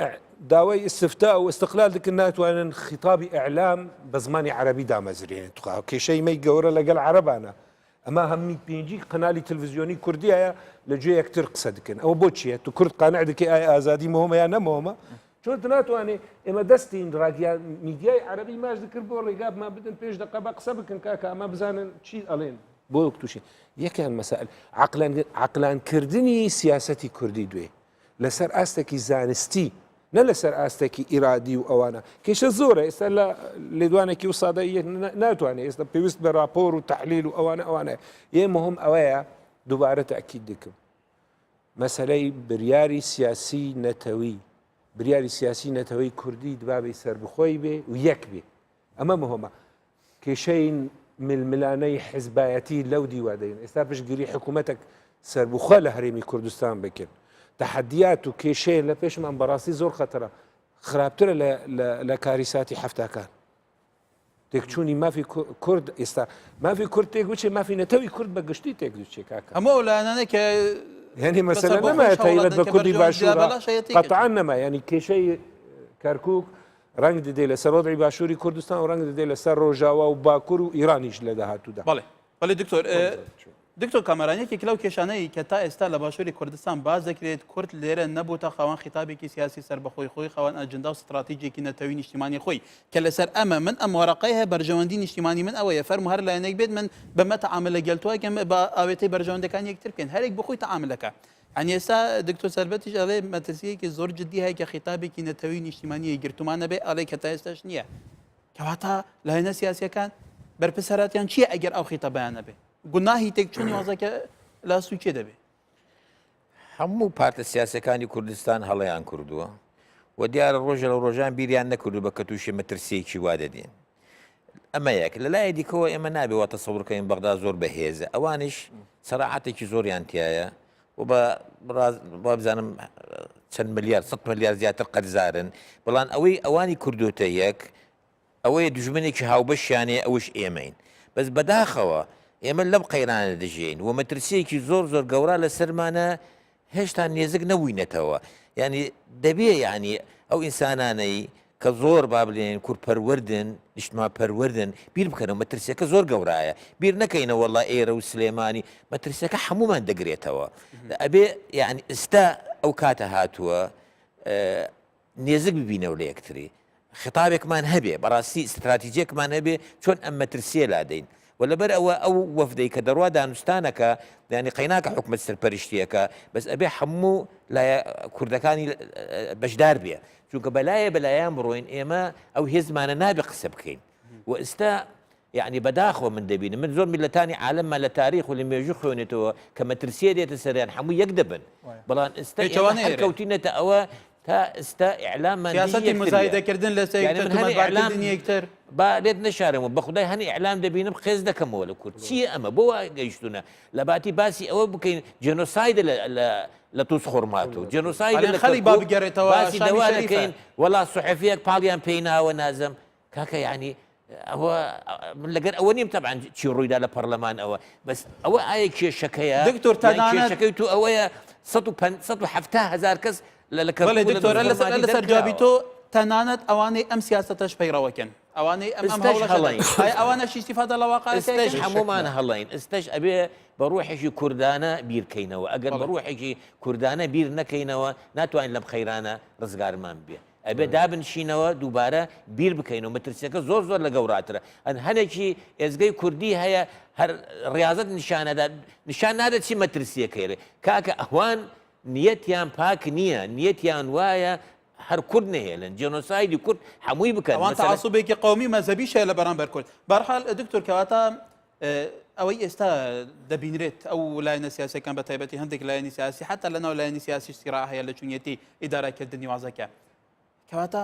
داوای استفتا و استقلال دکن ناتوانن خیتابی ئەعلام بە زمانی عەرەبی دامەزرێنێت کێشەی مەی گەورە لەگەڵ عەرەبانە ئەمە هەممی پێنجی قەنالی تەلڤیزیۆنی کوردیایە لە گوێ یەکتر قسە دکن ئەوە بۆ چییە تو کورد قانع دکەی ئایا ئازادی مهمە یا نەمەوەمە چۆن ناتوانێت ئێمە دەستین ڕاگیان میدیای عەربی ماش دەکرد بۆ ڕێگابمان بدەن پێش دەقە بە قسە بکەن کاکە ئەمە بزانن چی ئەڵێن بۆ تووشی یەکیان مەسائل عەقلانکردنی سیاسەتی کوردی دوێ لەسەر ئاستێکی زانستی نە لەسەر ئاستێکی ئیرادی و ئەوانە کێشە زۆرە ئێستا لە لێدوانێکی و سادە ناتوانێت ئێستا پێویست بە راپۆر و تحلیل و ئەوانە ئێمە هەم ئەوەیە دووبارە تاکید دەکەم مەسەلەی بریاری سیاسی نەتەوەی کوردی دبابی سربخۆی بێ و یەک بێ ئەمە مهمە کێشەی ململانەی حزبایەتی لەو دیوادەین ئێستا پشتگیری حکوومەتێک سربخۆ لە هەرێمی کوردستان بکرد تحدیات و کێشەیە لە پێشمان بەڕاستی زۆر خەتەرە خراپترە لە کاری ساتی هەفتاکان تێکچوونی مافی کورد ئێستا مافی کورد تێکگوچێ مافی نەتەوەی کورد بە گشتی تێکدوچێ کاکە ئەمە لایەنانە کە يعني مثلا نما تایبەت بە کوردی باشوورە قەتعان نەما ینی کێشەی کەرکووک ڕنگ دەدەی لەسەر ڕۆدی باشووری کوردستان و ڕنگ دەدەی لەسەر ڕۆژاوا و باکوور و ئیرانیش لە داهاتوودا بەڵێ دکتۆر کامەرانێکی لەو کێشانەی کە تا ئێستا لە باشووری کوردستان باز دەکرێت کورد لێرە نەبووتە خاوەن خیتابێکی سیاسی سربەخۆی خۆی خاوەن ئەجندا و استراتیجێکی نەتەوەی نیشتیمانی خۆی کە لەسەر ئەمە من ئەم وەرەقەی هەیە بەرژەوەندی نیشتیمانی من ئەوەیە فەرمو هەر لایەنێک بێت من بەمە تەعاملە گەلتوواکەم بە ئاوێتەی بەرژەوەندەکان یەکتر بکەین هەرێک بخۆی تەعاملەکە ئەنی ئێستا دکتۆر سەربەتیش ئەڵێ مەترسیەکی زۆر جددی هەیە کە خیتابێکی نەتەوەی نیشتیمانی گرتومانە بێ ئەڵێ کە تا ئێستاش نییە کەواتە لایەنە سیاسیەکان بەرپرسەراتیان چییە ئەگەر ئەو خیتەبیانە بێ گوناهی تێکچوونی وەزەکە لا سوچێ دەبێت هەموو پارتە سیاسەکانی کوردستان هەڵەیان کردووە و دیارە ڕۆژە لە ڕۆژان بیریان نەکردو بە کە تووشی مەترسیەکی وا دەدێن ئەمە یەک لە لای دیکەوە ئێمە نابێت تەسەوڕکەین بەغدا زۆر بەهێزە ئەوانش سەراحەتێکی زۆریان تایە و بە بزانم چەند ملیار 100 ملیار زیاتر قەرزارن بەڵام ئەوانی کردوتە یەک ئەوەیە دژمنێکی هاوبەشیانێ ئەوش ئێمەین بەس بەداخەوە ئێمە لەم قەیرانە دەژین و مەترسیەکی زۆر گەورە لە سەرمانە هێشتا نێزک نەبووینەتەوە ینی دەبێ ینی ئەو ئینسانانەی کە زۆر با بڵێن کورپەروەردن نیشتما پەروەردن بیر بکەنەوە مەترسیەکە زۆر گەورایە بیر نەکەینە وەڵڵا ئێرە و سلێمانی مەترسیەکە هەمومان دەگرێتەوە ئەبێ یعنی ئستا ئەو کاتە هاتووە نێزک ببینەوە لە یەکتری خطابێکمان هەبێ بەڕاستی استراتیجێکمان هەبێ چۆن ئەم مەترسیە لادەین ولەبەر ئەوە ئەو وەفدەی کە دەڕوا دانوستانەکە ینی قەیناکە حکومەت سەرپەرشتیەکە بەس ئەبێ هەموو لایە کوردەکانی بەشدار بێ چونکە بەلایەن بڕۆین ئێمە ئەو هێزمانە نابێ قسە بکەین و ئێستا یعنی بەداخەوە من دەبینم من زۆر میلەتانی عالەممان لە تاریخ و لە مێژوو خوێنێتەوە کە مەترسیە دێتە سەریان هەموو یەک دەبن بەڵام ئێستا کەوتینەتە ئەوە تا ئێستا ئیعلامان سیاسەتی مزایدەکردن لە یەکتر با لێت نەشارم و بە خودای هەنی ئیعلام دەبینم خێز دەکەمەوە لە کورد چییە ئەمە بۆ گەیشتونە لە باتی باسی ئەوە بکەین جێنۆسایدە لە تووس خۆرمات و جێنۆسایدە خەڵی با بگەڕێتەوە باسی دەوا دەکەین وەڵا سوحەفیەک پاڵیان پێی ناوە نازم کاکە یعنی ئەوە من لەگەر ئەوە نیم تەبعاً چی ڕوویدا لە پەرلەمان ئەوە بەس ئەوە ئایا کێشەکەیە دکتۆر تەنانەت کێشەکەی تو ئەوەیە 170,000 کەس بەڵێ دکتۆر لەسەر جوابی تۆ تەنانەت ئەوانەی ئەم سیاسەتەش پەیڕەوەکەن ئەوانەی ئەوانە شیستیفادە لە واقع ئێستش هەمومان هەڵین ئێستش ئەبێ بە ڕوحێکی کوردانە بیرکەینەوە ئەگەر بە ڕوحێکی کوردانە بیر نەکەینەوە ناتوانین لەم خەیرانە ڕزگارمان بێ ئەبێ دابنشینەوە دووبارە بیر بکەینەوە مەترسیەکە زۆر لە گەوراترە ئەن هەنێکی ئێزگەی کوردی هەیە هەر ڕاضت نیشان نادە چی مەترسیەکەیرێ کاکە ئەوان نیەتیان پاک نییە نیەتیان وایە هەر کورد نهێلن جێنۆسایدی کورد هەمووی بکەن ئەوان تەعاسوبێکی قەومی مەزەبی شەیە لە بەرامبەر کورد بەرحال دکتۆر کەواتە ئەوەی ئێستا دەبینرێت ئەو لایەنە سیاسەکان بە تایبەتی هەندێک لایەنی سیاسی حتا لەناو لایەنی سیاسی سیرا هەیە لە چونیەتی ئیدارەکردنی وازەکە کەواتە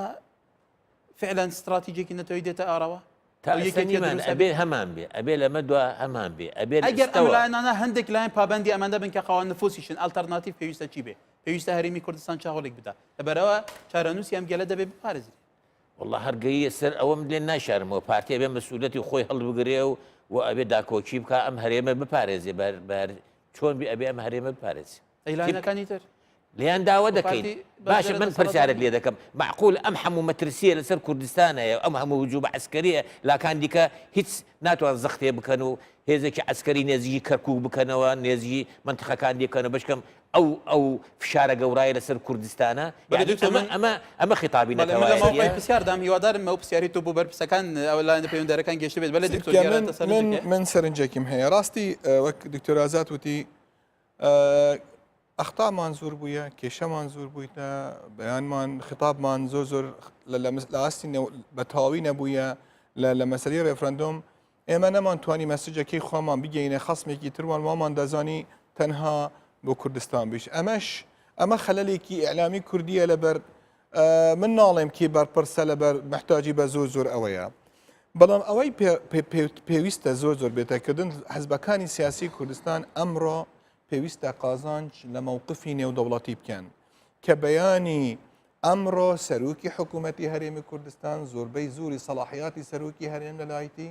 فعلا استراتیجێکی نەتەوەی دێتە ئاڕەوە تاەکەنیمان ئەبێ هەمان بێ ئەبێ لەمە دو هەمان بێ ئەبێ ئەگەر ئەم لایەنانە هەندێک لایەن پابەندی ئەمەندە بن کە قاوان نفوسیشن ئالتەرناتیڤ پێویستە چی بێ پێویستە هەرێمی کوردستان چاغۆڵێک بدە لەبەرەوە چارەنووسی ئەم گەلە دەبێ بپارێزێت والله هەرگەیە سەر ئەوەم لێن ناشارمەوە پارتیە بێ مەسئولەتی خۆی هەڵبگرێ و ئەبێ داکۆچی بکە ئەم هەرێمە بپارێزێ چۆن بێ ئەبێ ئەم هەرێمە بپارێزی ئەی لایەنەکانی تر لیان داوا دەکەین وفاتی باشە من بەجێرە پرسیارت دەسەڵات لێ دەکەم معقول ئەم هەموو مەترسیە لەسەر کوردستانەیە ئەم هەموو وجوب عسکریە لاکان دیکە هیچ ناتوان زەختێ بکەن و هێزێکی عسکەری نێزیی کەرکوو بکەنەوە نێزیی منتخەکان دیکەنە بەشکەم ئەو فشارە گەورایە لەسەر کوردستانە ئەمە خیتابی نەتەوەی پرسیاردام هیوادارم ئەو پرسیاری تو بۆ بەرپرسەکان ئەولاەن پەیوەندەرەکان گەشت بێت بەڵێ دکتۆر من سەرنجێکیم هەیە ڕاستی وەک دکتۆر ئازاد وتی ئەختامان زۆر بووە کێشەمان زۆر بوویتە بەیانمان خطابمان زۆر لە ئاستی بە تەواوی نەبووە لە مەسەلەی ڕێفرەندۆم ئێمە نەمانتوانی مەسجەکەی خۆمان بگەینە خەسمێکی تروان وامان دەزانی تەنها بۆ کوردستان بیش ئەمە خەلەلێکی ئەعلامی کوردیە لەبەر من ناڵێم کی بەرپرسە لەبەر محتاجی بە زۆر ئەوەیە بەڵام ئەوەی پێویستە زۆر بێتەکردن حزبەکانی سیاسی کوردستان ئەمڕۆ پێویستە قازانج لە مووقفی نێودەوڵەتی بکەن کە بەیانی ئەمڕۆ سەرروکی حکوومەتی هەرێمی کوردستان زۆربەی زوری سەلاحیاتی سەرروکی هەرێم لەلایەتی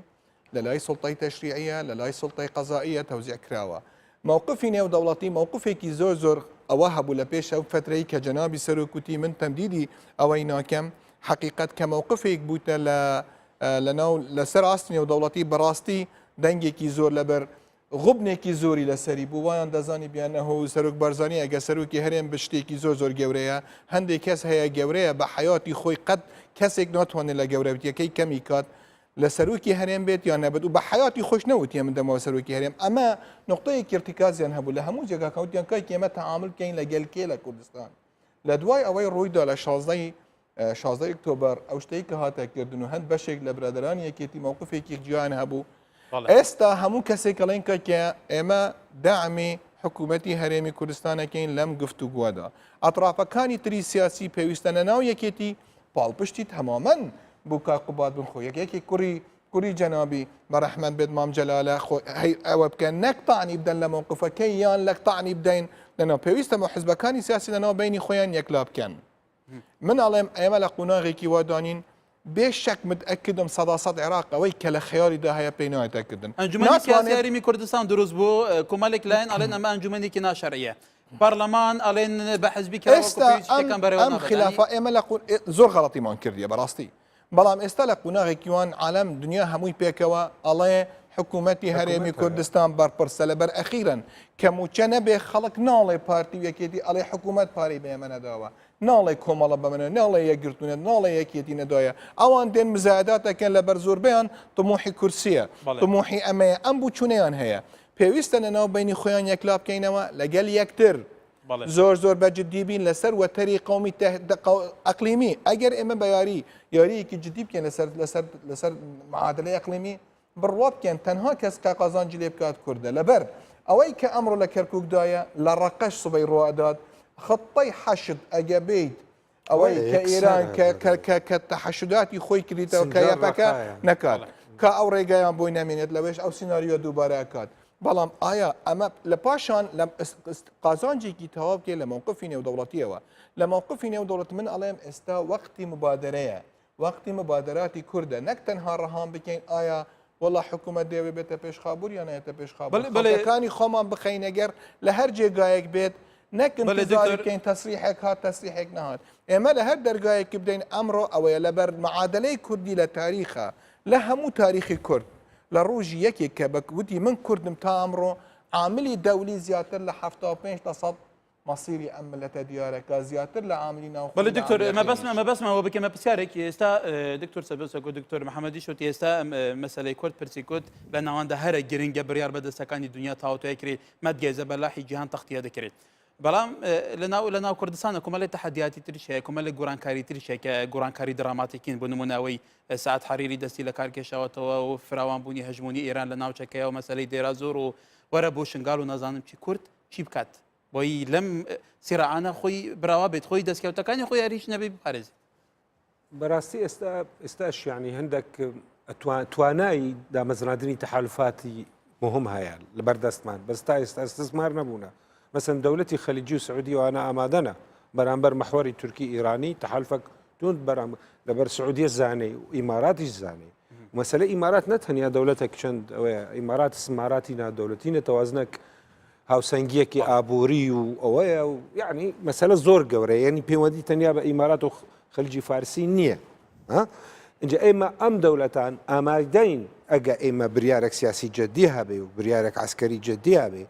لە لای سڵتەی تەشریعیە لە لای سڵتەی قەزائیە تەوزیع کراوە مووقفی نێودەوڵەتی مووقفێکی زۆر ئەوە هەبوو لە پێش ئەو فترەی کە جەنابی سەرۆکوتی من تەمدیدی ئەوەی ناکەم حقیقت کە مووقفێک بووتە لەسەر ئاستی نێودەوڵەتی بەڕاستی دەنگێکی زۆر لەبەر غوبنێکی زۆری لەسەری بوو وایان دەزانی بیانەهۆ سەرۆک بەرزانی ئەگە سەرۆکی هەرێم بشتێکی زۆر گەورەیە هەندێک کەس هەیە گەورەیە بە حیاتی خۆی قەت کەسێک ناتوانێت لە گەورەوتیەکەی کەمی کات لە سەرۆکی هەرێم بێت یان نەبێت و بە حیاتی خۆش نەوتیە من دەمەوە سەرۆکی هەرێم ئەمە نقطەیەکی ارتکازیان هەبوو لە هەموو جێگاکەوتیان کای ئێمە تەعامل بکەین لە گەلکێ لە کوردستان لە دوای ئەوەی ڕوویدا لە 16 ئۆکتۆبەر ئەو شتەی کە هاتەکردن و هەند بەشێک لە برادرانی یەکێتی مووقفێکی جیان هەبوو ئێستا هەموو کەسێک کەڵێن کە ئێمە داعمی حکوومەتی هەرێمی کوردستانەکەین لەم گفتوگووادا ئەطرافەکانی تری سیاسی پێویستە نەناو یەکێتی پاڵپشتی تەمامەن بوو کاقوبات بن خۆ یەکێکی کوڕی جەنابی بەڕەحمەت بێت مام جەلالە ئەوە بکەن نەکتانی بدەن لە مووقفەکەی یان لەکتانی بدەین لەناو پێویستە حزبەکانی سیاسی لەناو بینی خۆیان یەکلا بکەن من ئەڵێم ئێمە لە قوناغێکی وادانین بێشک متأكدم صد عراق ئەوەی کە لە خەیاریدا هەیە پێی نایەتەکردن ئەنجومەنی سیاسی هەرێمی کوردستان دروست بوو کۆمەڵێک لایەن ئەڵێن ئەمە ئەنجومەنێکی ناشەرعیە پەرلەمان ئەڵێن بە حزبی ئەم خلافە ئێمە لە زۆر غەڵەتیمان کردیە بەڕاستی بەڵام ئێستا لە قوناغێکیوان عالم دنیا هەمووی پێکەوە ئەڵێ حکوومەتی هەرێمی کوردستان بەرپرسە لەبەر ئەخیرن کە موچە نەبێ خەڵک ناڵێ پارتی یەکێتی ئەڵێ حکوومەت پارەی بە ئێمە نەداوە ناڵێ کۆمەڵە بەمنە ناڵێ یەکگرتوونێت ناڵێ یەکێتی نەدایە ئەوان دێن مزایداتەکەن لەبەر زۆربیان تموحی کورسیە تموحی ئەمەیە ئەم بووچونەیان هەیە پێویستە لەناو بینی خۆیان یەکلا بکەینەوە لەگەل یەکتر زۆر بەجددی بین لەسەر وەتەری قومی ئەقلیمی ئەگەر ئێمە بە یاریەکی جدی بکەن لەسەر معادلەی ئەقلیمی بڕوا بکەن تەنها کەس کا قازانجی لێ بکات کووردە لەبەر ئەوەی کە ئەمڕۆ لە کەرکووکدایە لە ڕەقەش سبەی ڕوادات خطەی حەشد ئەگە بیت ئەوەی کە ئێران کە تەحەشداتی خۆی کردیتەوە کە یەپەکە نەکات کە ئەو ڕێگایان بۆی نامێنێت لەوێش ئەو سیناریۆ دووبارە کات بەڵام ئایا ئەمە لە پاشان لە قازانجێکی تەواو بکێ لە مووقفی نێودەوڵەتیەوە لە مووقفی نێودەوڵەت من ئەڵێم ئێستا وەقتی مبادرەیە وەقتی مبادراتی کووردە نەک تەنها ڕەهان بکەین ئایا والله حکوومەت دەوێت بێتە پێشخابوور یان نایەتە پێشخابوورەکانی خۆمان بخەین ئەگەر لە هەر جێگایەک بێت نەکەین تەسریحێک هات تەسریحێک نهات ئێمە لە هەر دەرگایەکی بدەین ئەمڕۆ ئەوەیە لەبەر معادلەی کوردی لە تاریخە لە هەموو تاریخی کورد لە ڕۆژی یەکێک کە بەوتی من کوردم تا ئەمڕۆ عاملی دەولی زیاتر لە 75% مەسیری ئەم ملەتە دیارەکە زیاتر لە عاملی ناو بەڵێ دکتۆر مە بەسمەوە بکەمە پرسیارێکی ئێستا دکتۆر سەبەسەکۆ دکتۆر محەممەدی شوتی ئێستا مەسەلەی کورد پرسی کورد بە ناوەندە هەرە گرنگە بڕیار بەدەستەکانی دنیا تاوتۆی کرێت مەدگێزە بەلاحی جیهان تەختیە دەکرێت بەڵام لەناو کوردستانە کۆمەڵی تەحەدیاتی تریش هەیە کۆمەڵی گۆرانکاری تریش هەیە کە گۆرانکاری دراماتیکین بۆ نمونەوەی سعات حەریری دەستی لە کار کێشاوەتەوە و فراوانبوونی هەژمونی ئێران لە ناوچەکەیە و مەسەلەی دێرا زۆر و وەرە بۆ شنگال و نازانم چی کورد چی بکات بۆی لەم سیرعانە خۆی براوا بێت خۆی دەستکەوتەکانی خۆی یاریش نەبێ بپارێزێت بەڕاستی ئێستاش یعنی هەندێک توانایی دامەزراندنی تەحالفاتی مهم هەیە لەبەر دەستمان بەستا ئێستا استثمار نەبوونە مثلا دەوڵەتی خەلیجی و سعودی وانە ئامادەنە بەرامبەر مەحوەری تورکی ئیرانی تەحالفەک توند بەرامبەر لەبەر سعودیە زانەی و ئیماراتیش زانەی مەسەلە ئیمارات نەتەنیا دەوڵەتێک چەند ئەوەیە ئیمارات سماراتی نادەوڵەتی نەتەوازنەك هاوسەنگیەکی ئابووری و ئەوەیە و یعنی مەسەلە زۆر گەورەیە یعنی پەیوەندی تەنیا بە ئیمارات و خەلیجی فارسی نییە اینجا ئێمە ئەم دەوڵەتان ئامادەین ئەگە ئێمە بریارێک سیاسی جددی هەبێ و بریارێک عسکەری جددی هەبێ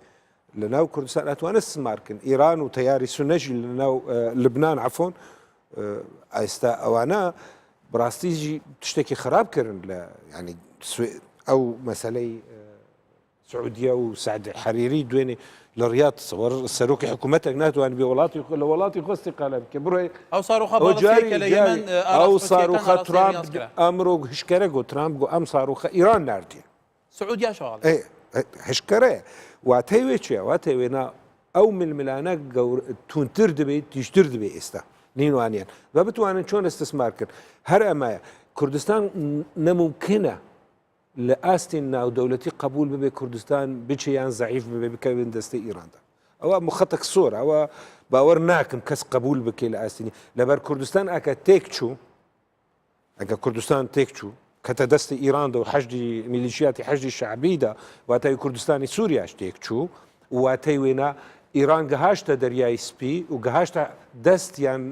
لە ناو کوردستان ئەتوانە سمارکن ئیران و تەیاری سونەژی لە ناو لبنان عفۆن ئێستا ئەوانە بڕاستیژی تشتێکی خراپکردن لە ینی ئەو مەسلەی سعودیە و سعد حەریری دوێنێ لە ڕیاد سەرۆکی حکوومەتێک ناتوان بێ وڵاتی لە وڵاتی خۆستی قالە بکە بڕێ ئەو ساروخە ترامپ ئەمڕۆ هشکەرە گۆ ترامپ گۆ ئەم ساروخە ئیران نردیە سعودیا شغال هشکەرەیە واتەی وێ چیە واتەی وێنا ئەو ململانە تونتر دەبێت تیشتر دەبێت ئێستا نینوانیان و بتوانن چۆن ئەستثمار کرد هەر ئەمایە کوردستان نەمومکنە لە ئاستین ناودەوڵەتی قبول ببێ کوردستان بچیان زعیف ببێ بکەوێن دەستەی ئیراندا ئەوە مخەتەک سۆر ئەوە باوەڕ ناکەم کەس قبول بکێ لە ئاستینی لەبەر کوردستان ئەکە تێک چوو ئەگە کوردستان تێک چوو کەتە دەستی ئیراندا و حەشدی میلیشیاتی حەشدی شعبیدا واتای کوردستانی سووریاش تێک چوو واتەی وێنا ئیران گەهاشتە دەریای سپی و گەهاشتە دەستیان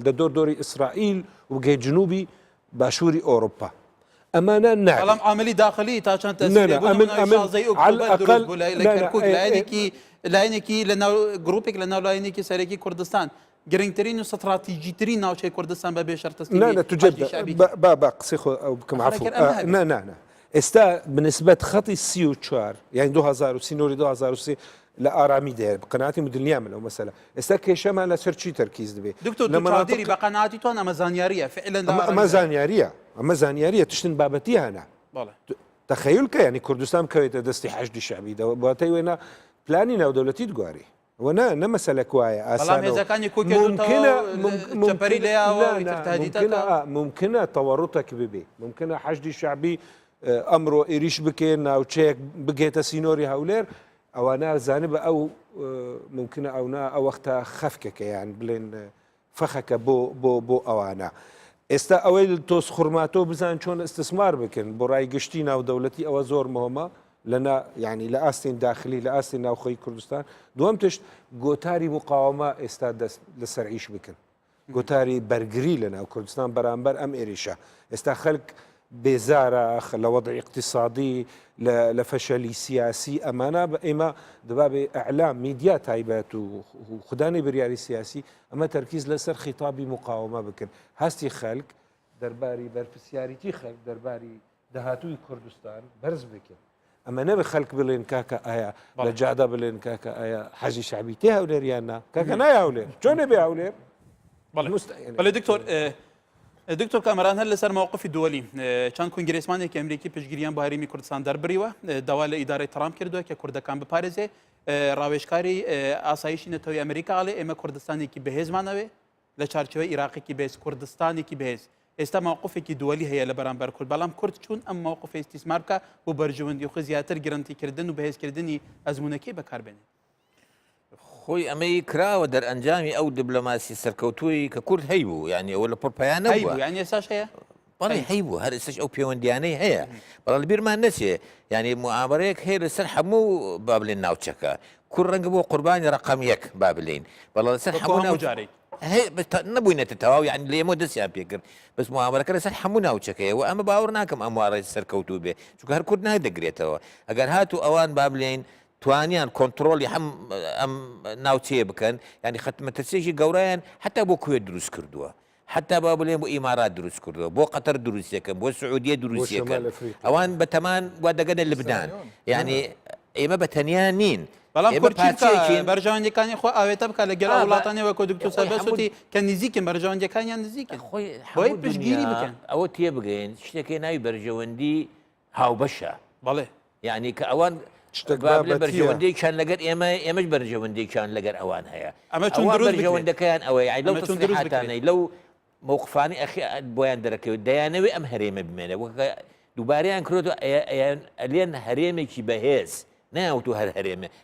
لە دۆری ئیسرائیل و گەی جنوبی باشووری ئۆروپا ئەمانە ناکەن بەڵام عاملی داخلی تا چەند لایەنێکی لە ناو گروپێک لە ناو لایەنێکی سەرەکی کوردستان گرنگترین و ستراتیژیترین ناوچەی کوردستان بەبێ شەرتەستی با قسەی خۆ ئەو بکەم عفو نه ئێستا بنسبەت خەڵی 34 یعنی 2030 سینۆری 2023 لە ئارامی دێر قەناعەتی دڵنیا من ئەو مەسەلە ئێستا کێشەمان لەسەر چی تەرکیز دەبێت دکتۆر قادری بە قەناعەتی تۆن ئەمە زانیاریە فعلا ئەمە زانیاریە تشتن بابەتی هەنا تەخەیل کە ینی کوردستان بکەوێتە دەستی حەشدی شعبیدەوە بواتەی وێنە پلانی ناودەوڵەتی دگواری ئەوە نه مەسەلەک وایە ممکنە تەوەڕوتێک ببێ ممکنە حەشدی شعبی ئەمڕۆ ئێریش بکەن ناوچەیەک بگێتە سینۆری هەولێر ئەوانە زانە بە ئەو ممکنە ئەونا ئەو وەختە خەفکەکە یان بڵێن فەخەکە بۆ ئەوانە ئێستا ئەوەی تۆس خوڕماتۆ بزان چۆن ئەستثمار بکەن بۆ ڕایگەشتی ناودەوڵەتی ئەوە زۆر مهمە لەنا ینی لە ئاستین داخلی لە ئاستین ناوخۆی کوردستان دووەم تشت گۆتاری مقاومە ئێستا دەست لەسەر عیش بکەن گۆتاری بەرگری لە ناو کوردستان بەرامبەر ئەم ئێریشە ئێستا خەڵک بێزارە لە وەضع اقتصادی لە فەشەلی سیاسی ئەمانە بە ئێمە دەبابێ ئەعلام میدیا تایبەت و خوددانی بریاری سیاسی ئەمە تەرکیز لەسەر خیتابی مقاومە بکەن هەستی خەڵک دەرباری بەرپرسیاریتی خەڵک دەرباری داهاتووی کوردستان بەرز بکەن ئەمە نەبێ خەڵک بڵێن کاکە ئایا لە جادا بڵێن کاکە ئایا حەجی شعبی تێ هەولێریاننا کاکە نای هەولێر چۆن نەبێ هەولێر بەڵێ دکتۆر کامەران هەر لەسەر مووقفی دووەلی چەند کنگرێسمانێکی ئەمریکی پشتگیریان بە هەرێمی کوردستان دەربڕیوە داوا لە ئیدارەی ترامپ کردووە کە کوردەکان بپارێزێ ڕاوێژکاری ئاسایشی نەتەوەی ئەمریکاڵێ ئێمە کوردستانێکی بەهێزمانەوێ لە چارچەوەی عێراقێکی بەهێز کوردستانێکی بەهێز ئێستا مووقفێکی دووەلی هەیە لە بەرامبەر کورد بەڵام کورد چون ئەم مووقفی ئیستیسمار بکە و بەرژەوەندی و زیاتر گرنتیکردن و بەهێزکردنی ئەزمونەکەی بەکاربێنێت خۆی ئەمەی کراوە دەرئەنجامی ئەو دیبلۆماسی سەرکەوتووی کە کورد هەیبوو یعنی ئەوە لە پڕپیانە یعنی ئێستاش هەیە بەڵێ هەیبوو هەر ئێستاش ئەو پەیوەندیانەی هەیە بەڵام بیرمان نەچێ ینی موامەرەیەک هەیە لەسەر هەموو با بڵێن ناوچەکە کورد ڕەنگە بۆ قوربانی ڕقەم یەک با بڵێن بەڵام لەسەر هەموو ناوجارێک نەبووینەتە تەواو یعنی لە ئێمە دەستیان پێکرد بەس موامەرەکە لەسەر هەموو ناوچەکەیە و ئەمە باوەڕ ناکەم ئەموارەی سەرکەوتوو بێ چونکە هەر کورد نادەگرێتەوە ئەگەر هاتوو ئەوان با بڵێن توانیان کۆنتترۆلی هەم ئەم ناوچەیە بکەن ینی خەتمەتەسێژی گەورەیان حتا بۆ کوێت دروست کردووە حتا با بڵێن بۆ ئیمارات دروست کردووە بۆ قەتەر دروستیەکەن بۆ سعودیە دروستیەکەن ئەوان بە تەمان وا دەگەنە لبنان یعنی ئێمە بە تەنیا نین بەڵام بەرژەوەندەکانی خۆ ئاوێتە بکە لە گەڵا وڵاتانی وەکو دکتۆر سەربەسوتی کە نزیکن بەرژەوەندەکانیان نزیکن خۆی پشتگیری بکەن ئەوە تێ بگەین شتێکی ناوی بەرژەوەندی هاوبەشە بەڵێ یعنی کە ئەوان بەرژەوەندێکیان لەگەر ئێمەش بەرژەوەندێکیان لەگەر ئەوان هەیە ئەمە چون بەرژەوەندەکەیان ئەوەی لەو تەسلیحاتانەی لەو مووقفانی ئەخی بۆیان دەرەکەوێت دەیانەوێ ئەم هەرێمە بمێنە وەکە دووبارەیان کردو ئەلێن هەرێمێکی بەهێز ناوتو هەر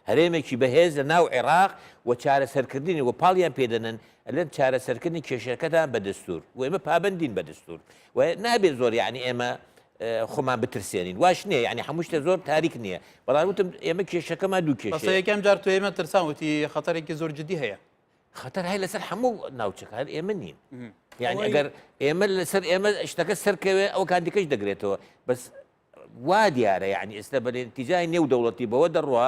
هەرێمێکی بەهێز لە ناو عێراق و چارەسەرکردنی و پاڵیان پێدەنن لەن چارەسەرکردنی کێشەکەتان بە دەستور و ئێمە پابندین بە دەستور و نابێت زۆر یعنی ئێمە خۆمان بترسێنین واش نییە یعنی هەموو شتە زۆر تاریک نییە بەڵام وتم ئێمە کێشەکەمان دوو بەسە کێشەیە یەکەم جار تو ئێمە ترساوتی خەتەرێکی زۆر جدی هەیە خەتەر هەیە لەسەر هەموو ناوچەکە هەر ئێمە نین یعنی ئەگەر ئێمە لەسەر ئێمە شتەکە سەرکەوێ ئەو کاندیکەش دەگرێتەوە بەس وا دیارە یعنی ئێستا بەنتیجای نێو دەوڵەتی بەوە دەڕوا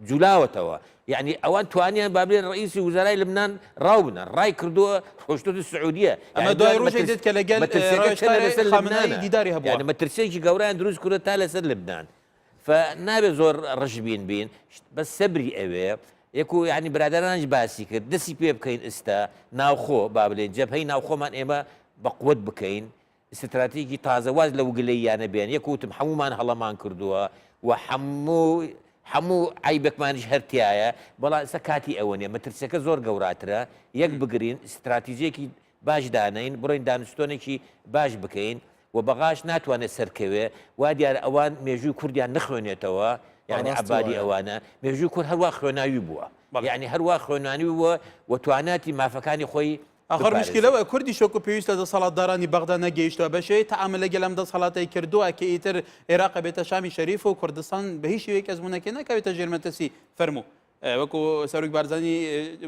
جولاوەتەوە یعنی ئەوان توانیان بابلێن ڕئیسی وزرای لبنان ڕاو بنە ڕای کردووە خۆشتوتی سعودیە ئەمە دوای ڕۆژێک دێت کە لەگەل ڕۆژکاری خامنەی دیداری هەبووە یعنی مەترسێکی گەورەیان دروست کردە تا لەسەر لبنان فنابێت زۆر ڕژبین بین بەس سەبری ئەوێ یەکو یعنی برادرانش باسی کرد دەستی پێ بکەین ئێستا ناوخۆ با بڵێن جەبهەی ناوخۆمان ئێمە بە قووت بکەین استراتیژی تازەواز لە وگلەیانە بێن یەکوتم هەمومان هەڵەمان کردووە و هەموو عیبێکمانیش هەرتایە بەڵام ئێستا کاتی ئەوە نیە مەترسەکە زۆر گەوراترە یەک بگرین استراتیژیەکی باش دانین بڕین دانیشتۆنێکی باش بکەین و بەغاش ناتوانێت سەرکەوێ وا دیارە ئەوان مێژووی کوردیان نەخوێنێتەوە یعنی عبادی ئەوانە مێژووی کورد هەروە خوێناوی بووە یعنی هەروە خوێنانی بووە و تواناتی مافەکانی خۆی آخر مشکلەوە کوردی شۆک و پێویستە دەسەڵاتدارانی بەغدا نەگەیشتووە بەشەی تەعامل لەگەڵ ئەم دەسەڵاتی کردووە کە ئیتر عێراق بێتە شامی شەریف و کوردستان بە هیچ شێوەیەک ئەزمونەکە ناکەوێتە ژێرمەتەسی فەرموو وەکو سەرۆک بارزانانی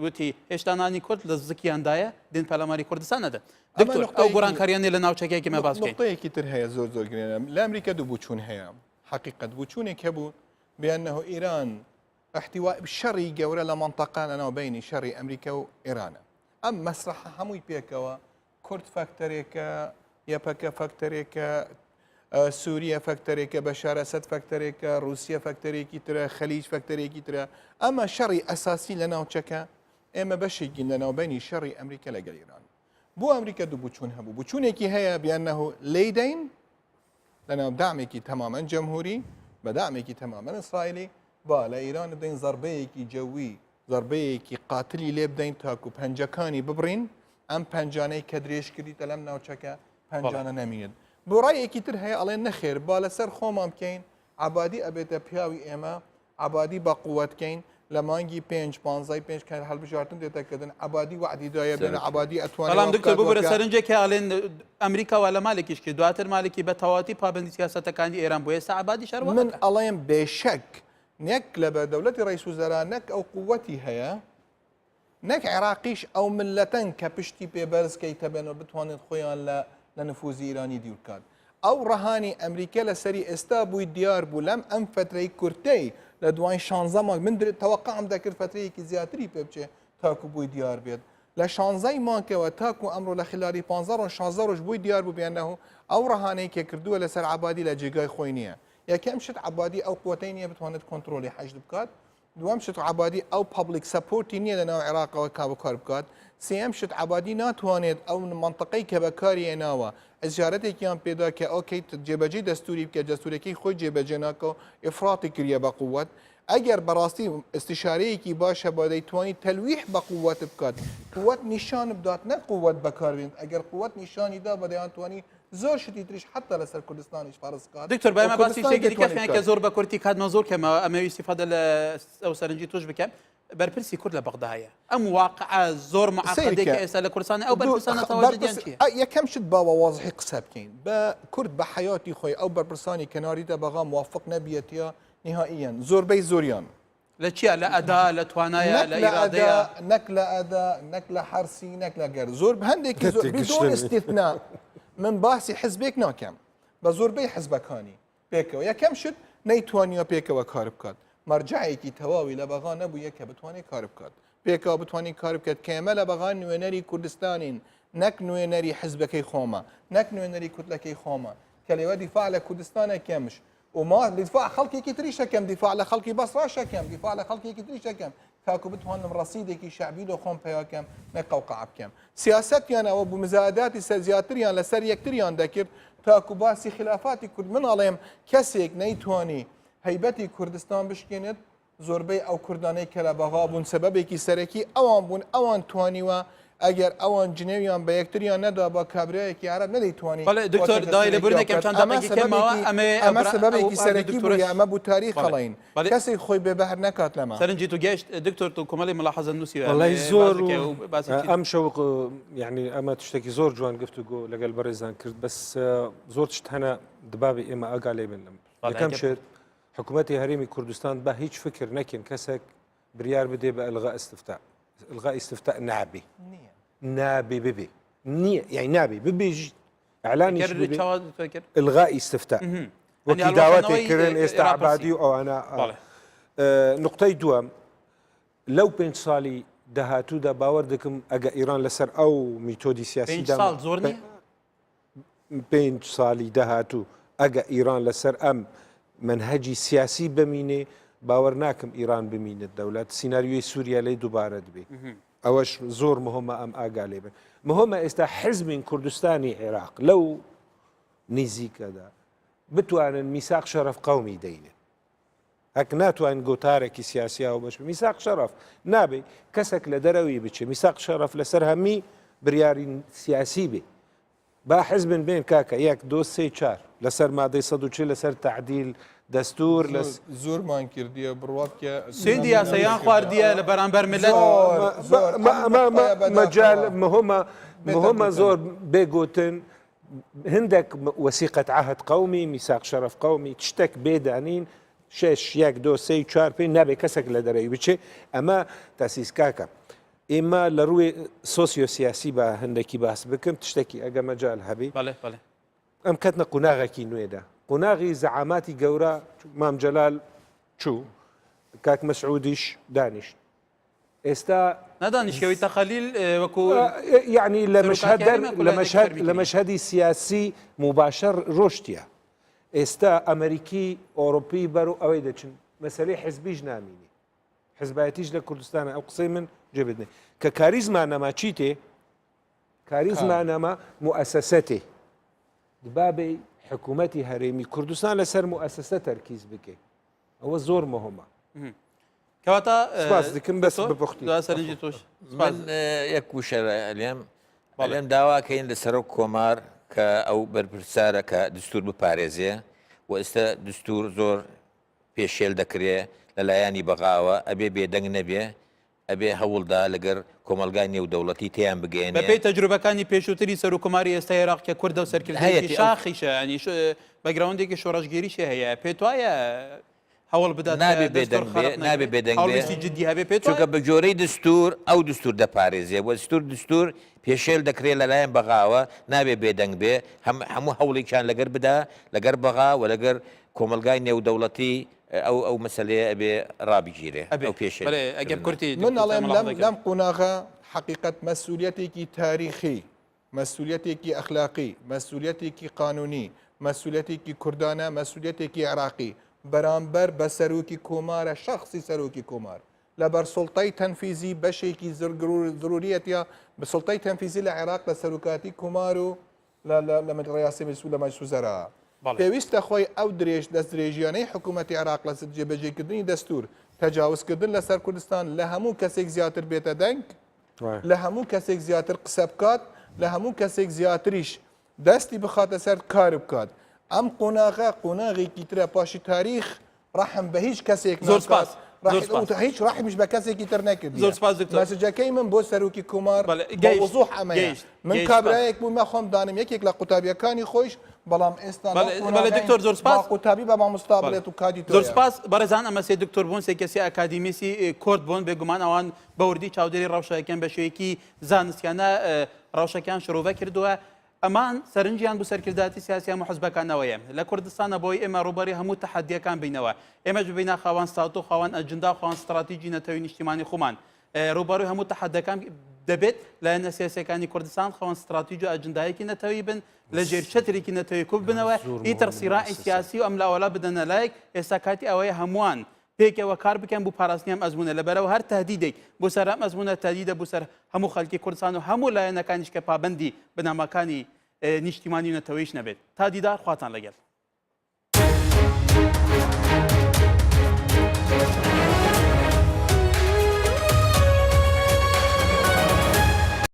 وتی هێشتا نانی کورد لە زکیاندایە دین پەلاماری کوردستان نەدە دکتۆر ئەو گۆڕانکاریانێ لە ناوچەکەی مە باس بکەین نقطەیەکی تر هەیە زۆر زۆر گرێنە لە ئەمریکا دوو بوچوون هەیە حقیقت بوچوونێک هەبوو بأنه إيران احتواء شري جورة لمنطقة لنا بين شري أمريكا وإيران أم مسرح هموي بيكوا كرد فاكتوريكا يابكا فاكتوريكا سوريا فاكتوريكا بشار أسد فاكتوريكا روسيا فاكتوريكي ترى خليج فاكتوريكي ترى أما شري أساسي لنا وشكا إما بشي لنا وبين شري أمريكا لقى إيران بو أمريكا دو بوچون هبو بوچونيكي هيا بأنه ليدين لنا بدعمكي تماما جمهوري بدعمكي تماما إسرائيلي با لإيران بدين ضربيكي جوي ضربيكي قاتلي لي بدين تاكو بهنجكاني ببرين أم بهنجاني كدريش كري تلمنا وشكا بهنجانا نميد برأيكي تر هي على نخير بالا سر خوما بكين عبادي أبيتا بياوي إما عبادي بقوة كين لمانجي بينج بانزاي بينج كان هل بجارتن ديتاكدن عبادي وعدي دايا بين عبادي أتواني بەڵام دکتۆر ببرە سەرنجێکی ئاڵێن ئەمریکا وا لە مالێکیش کرد دواتر مالێکی بە تەواتی پابندی سیاسەتەکانی ئێران بۆ ئێستا عبادی شەڕوە من ألايم بشك نك لبا دولة رئيس وزراء نك أو قوتي هيا نك عراقيش أو ملتن كبشتي بيبرز كي تبنو بتوان خويان لنفوذ إيراني ديوركاد أو رهاني أمريكا لسري استابو الديار بولم أم فترة كورتي لدوان شانزمان من توقع عم ذكر فترة كي زياتري بيبچه تاكو بوي ديار بيد لشانزاي مانكا وتاكو أمره لخلالي 15 16 بوي ديار بو بأنه أو رهاني كي كردوه لسر عبادي لجيغاي خوينيه يا كم شت عبادي أو قوتين بتوانت كنترولي حاجة بكات دوام شت عبادي أو public supporting لنا العراق وكابو كاربكات سيام شت عبادي ناتوانت أو من منطقي كبكاري ناوا زيارتي كان بيدا كأوكي جبجي دستوري كدستوري كي خوي جبجناكو إفراطي كريا بقوة اگر براستي استشاري كي باشا بادي تواني تلويح بقوة بكات قوة نشان بدات نه قوة بكار اگر قوة نشاني دا بدي تواني زۆر شتی تریش حتا لەسەر کوردستانیش فارس کات دکتۆر بای مە باسی شتێکی دیکە کە زۆر بە کورتی کاتمە زۆر کەمەوە ئەمە استیفادە لە ئەو سەرنجی توش بکەم بەرپرسی کورد لە بەغدا هەیە ئەم واقعە زۆر معقدێکی ئێستا لە کوردستان ئەو بەرپرسانە تەواجدیان چییە یەکەم شت باوە واضحی قسە بکەین بە کورد بە حیاتی خۆی ئەو بەرپرسانی کەناریدا بەغا موافق نەبیەتە نهائیاً زۆربەی زۆریان لە چیە لە ئەدا لە توانایە لە ئیرادەیە نەک لە ئەدا نەک لە حرسی نەک لە گەر زۆر هەندێکی زۆر بدون استثناء من باسی حزبێک ناکەم بە زۆربەی حزبەکانی پێکەوە یەکەم شت نەیتوانیە پێکەوە کار بکات مەرجەعێکی تەواوی لە بەغا نەبوویە کە بتوانێت کار بکات پێکەوە بتوانین کار بکات کە ئێمە لە بەغا نوێنەری کوردستانین نەک نوێنەری حزبەکەی خۆمە نەک نوێنەری کوردلەکەی خۆمە کە لێوە دیفاع لە کوردستانە کەمش وما دفاع خلقي تريش كم دفاع لخلقي بس راشا كم دفاع لخلقي تريش كم كاكو بتوان رصيدك شعبي لو خون بيا كم نقوقع بكم سياسات يعني او بمزايدات سياسياتريان لسر يكتريان ذكر تاكو باسي خلافات كرد من عليهم كسيك نيتواني هيبتي كردستان بشكنت زوربي او كرداني كلا بغابون سببك سركي اوان بون اوان تواني و اگر اوان جنویان به یکتریان ندا با کابرای کی عرب ندیتوانی بله دکتر دایره برنه کم چند دقیقه که ما اما سببی کی سرکی بوی اما بو تاریخ خلاین کسی خوی به بحر نکات لما سرنجی تو گشت دکتر تو کمالی ملاحظه نوسی والله زور ام شوق يعني اما تشتكي زور جوان قفتو لقى البرزان كرت بس زور تشتهنا دبابی ئێمە ئاگالێ بن لەم یەکەم شێت حکوومەتی هەرێمی کوردستان بە هیچ فکر نەکەن کەسێک بریار بدێ بە ئەلغا ئستفتا ئەلغا ئستفتا نابێ نابێ ببێ نییە یعنی نابێ ببێژ ئەعلانی ئەلغا ئستفتا وەکی داواتێکردن ئێستا عبادی و ئەوانە نقطەی دووەم لەو 5 ساڵی داهاتوودا باوەڕ دەکەم ئەگە ئیران لەسەر ئەو میتۆدی سیاسی زۆر نیە 5 ساڵی داهاتوو ئەگە ئیران لەسەر ئەم منهەجی سیاسی بمینێ باوەڕ ناکەم ئیران بمینێت دەوڵەت سیناریۆی سووریا لەی دووبارە دەبێ ئەوەش زۆر مهمە ئەم ئاگالێ بن مهمە ئێستا حزبین کوردستانی عێراق لەو نزیکەدا بتوانن میساق شەرەف قەومی دەینێت هەک ناتوانین گۆتارێکی سیاسیاوە بەش میساق شەرەف نابێ کەسێک لە دەرەوەی بچێ میساق شەرەف لەسەر هەمی بریاری سیاسی بێ با حزبن بین کاکە 1 2 3 4 لەسەر مادەی 140 لەسەر تعدیل دەستور زۆرمان کردیە بڕواکە سێدی یاسەیان خواردیە لە بەرامبەر ملت مەجال مهمە زۆر بێگوتن هەندێک وەسیقەت عهد قەومی میساق شەرەف قەومی تشتێک بێدانین 6 1 2 3 4 5 نابێ کەسێک لە دەرەوی بچێ ئەمە تاسیس کاکە ئێمە لە ڕووی سۆسیۆسیاسی بە هەندێکی باس بکەم تشتێکی ئەگە مەجال هەبی ئەم کەتنە قوناغێکی نوێدا قوناغی زەعاماتی گەورە مام جەلال چوو کاک مەسعودیش دانیشت ئێستا نەدانیشتەوەی تەخەلیل وەکو یعنی لە مەشهدی سیاسی مباشەر ڕۆشتیە ئێستا ئەمریکی ئۆڕۆپی بەر و ئەوەی دەچن مەسەلەی حزبیش نامینی حزبایەتیش لە کوردستانە ئەو قسەی من جێبدنێ کە کاریزمانەما چیتێ کاریزمانەما موئەسەسەتێ دبابێ حکوومەتی هەرێمی کوردستان لەسەر موئەسەسە تەرکیز بکێ ئەوە زۆر مهمە کەواتە سپاس دکم بەس بپختی سەرنجی تۆش من یەک وشە لێم داواکەین لەسەر کۆمار کە ئەو بەرپرسارە کە دستور بپارێزێ و ئێستا دستور زۆر پێشێل دەکرێ لەلایانی بەغاوە ئەبێ بێدەنگ نەبێ ئەبێ هەوڵدا لەگەر کۆمەلگای نێودەوڵەتی تیان بگەێنێ بەپێی تەجروبەکانی پێشووتری سەرۆکۆماری ئێستا عێراق کە کوردە و سەرکردەیەکی شاخیشە ینی بەگراوندێکی شۆڕژگیریشی هەیە پێت وایە هەوڵ بدات نابێ بێدەنگ جدی هەبێ پێت چونکە بە جۆرەی دستور ئەو دستور دەپارێزیە بۆ دستور پێشێل دەکرێت لەلایەن بەغاوە نابێ بێدەنگ بێ هەموو هەوڵێکیان لەگەر بدا لەگەر بەغا و لەگەر کۆمەلگای نێودەوڵەتی ئەو مەسلەیە ئەبێ ڕابگیرێ ئەو پێشێل ئەگەر کورتی من ئەڵێم لەم قوناغە حقیقت مەسئولیەتێکی تاریخی مەسئولیەتێکی ئەخلاقی مەسئولیەتێکی قانونی مەسئولیەتێکی کوردانە مەسئولیەتێکی عێراقی بەرامبەر بە سەرۆکی کۆمارە شخصی سەرۆکی کۆمار لەبەر سڵتەی تەنفیزی بەشێکی ضروریەتە بە سڵتەی تەنفیزی لە عێراق لە سەرۆکاتی کۆمار و لە ڕیاسی مەسئول لە مەجسوزەرا پێویستە خۆی ئەو دەست درێژیانەی حکوومەتی عێراق لە جێبەجێکردنی دەستور تەجاوزکردن لەسەر کوردستان لە هەموو کەسێک زیاتر بێتە دەنگ لە هەموو کەسێک زیاتر قسە بکات لە هەموو کەسێک زیاتریش دەستی بخاتە سەر کار بکات ئەم قۆناغە قۆناغێکی ترە پاشی تاریخ ڕەحم بە هیچ کەسێک زۆر سپاس هیچ ڕحمیش بە کەسێکی تر نەکرد زۆر سپاس دکتۆر مەسجەکەی من بۆ سەرۆکی کۆمار وضوح ئەمەیە من کابرایەک بوومە خۆم دانم یەکێک لە قوتابیەکانی خۆش بەڵام ئێستا دکتۆر زۆر سپاس قوتابی بە مامۆستا بڵێت و کادی زۆر سپاس بەڕێزان ئەمە سێ دکتۆر بوون سێکەسی ئەکادیمیسی کورد بوون بێگومان ئەوان بەوردی چاودێری ڕەوشەکەیان بە شێوەیەکی زانستیانە ڕەوشەکەیان شرۆڤە کردووە ئەمان سەرنجیان بۆ سەرکرداتی سیاسیان و حزبەکانەوەیە لە کوردستانە بۆی ئێمە ڕوبەری هەموو تەحەدیەکان بینەوە ئێمەش ببینە خاوان ساتۆ خاوان ئەجندا خاوان استراتیژی نەتەوەی نیشتیمانی خۆمان ڕوبەروی هەموو تەحەدەکان دەبێت لایەنە سیاسیەکانی کوردستان خاوان استراتیژی و ئەجندایەکی نەتەوەی بن لە ژێر چەترێکی نەتەوەی کوب بنەوە ئیتر سیراعی سیاسی و ئەم لاوەلا بدەنە لایەک ئێستا کاتی ئەوەیە هەمووان پێکەوە کار بکەن بۆ پاراستنیام ئەزمونە لەبەرەوە هەر تهدیدێک بۆ سەر ئەم ئەزمونە تهدیدە بۆ سەر هەموو خەڵکی کوردستان و هەموو لایەنەکانیش کە پابەندی بنامەکانی نیشتیمانی و نەتەوەیش نەبێت تا دیدار خواتان لەگەڵ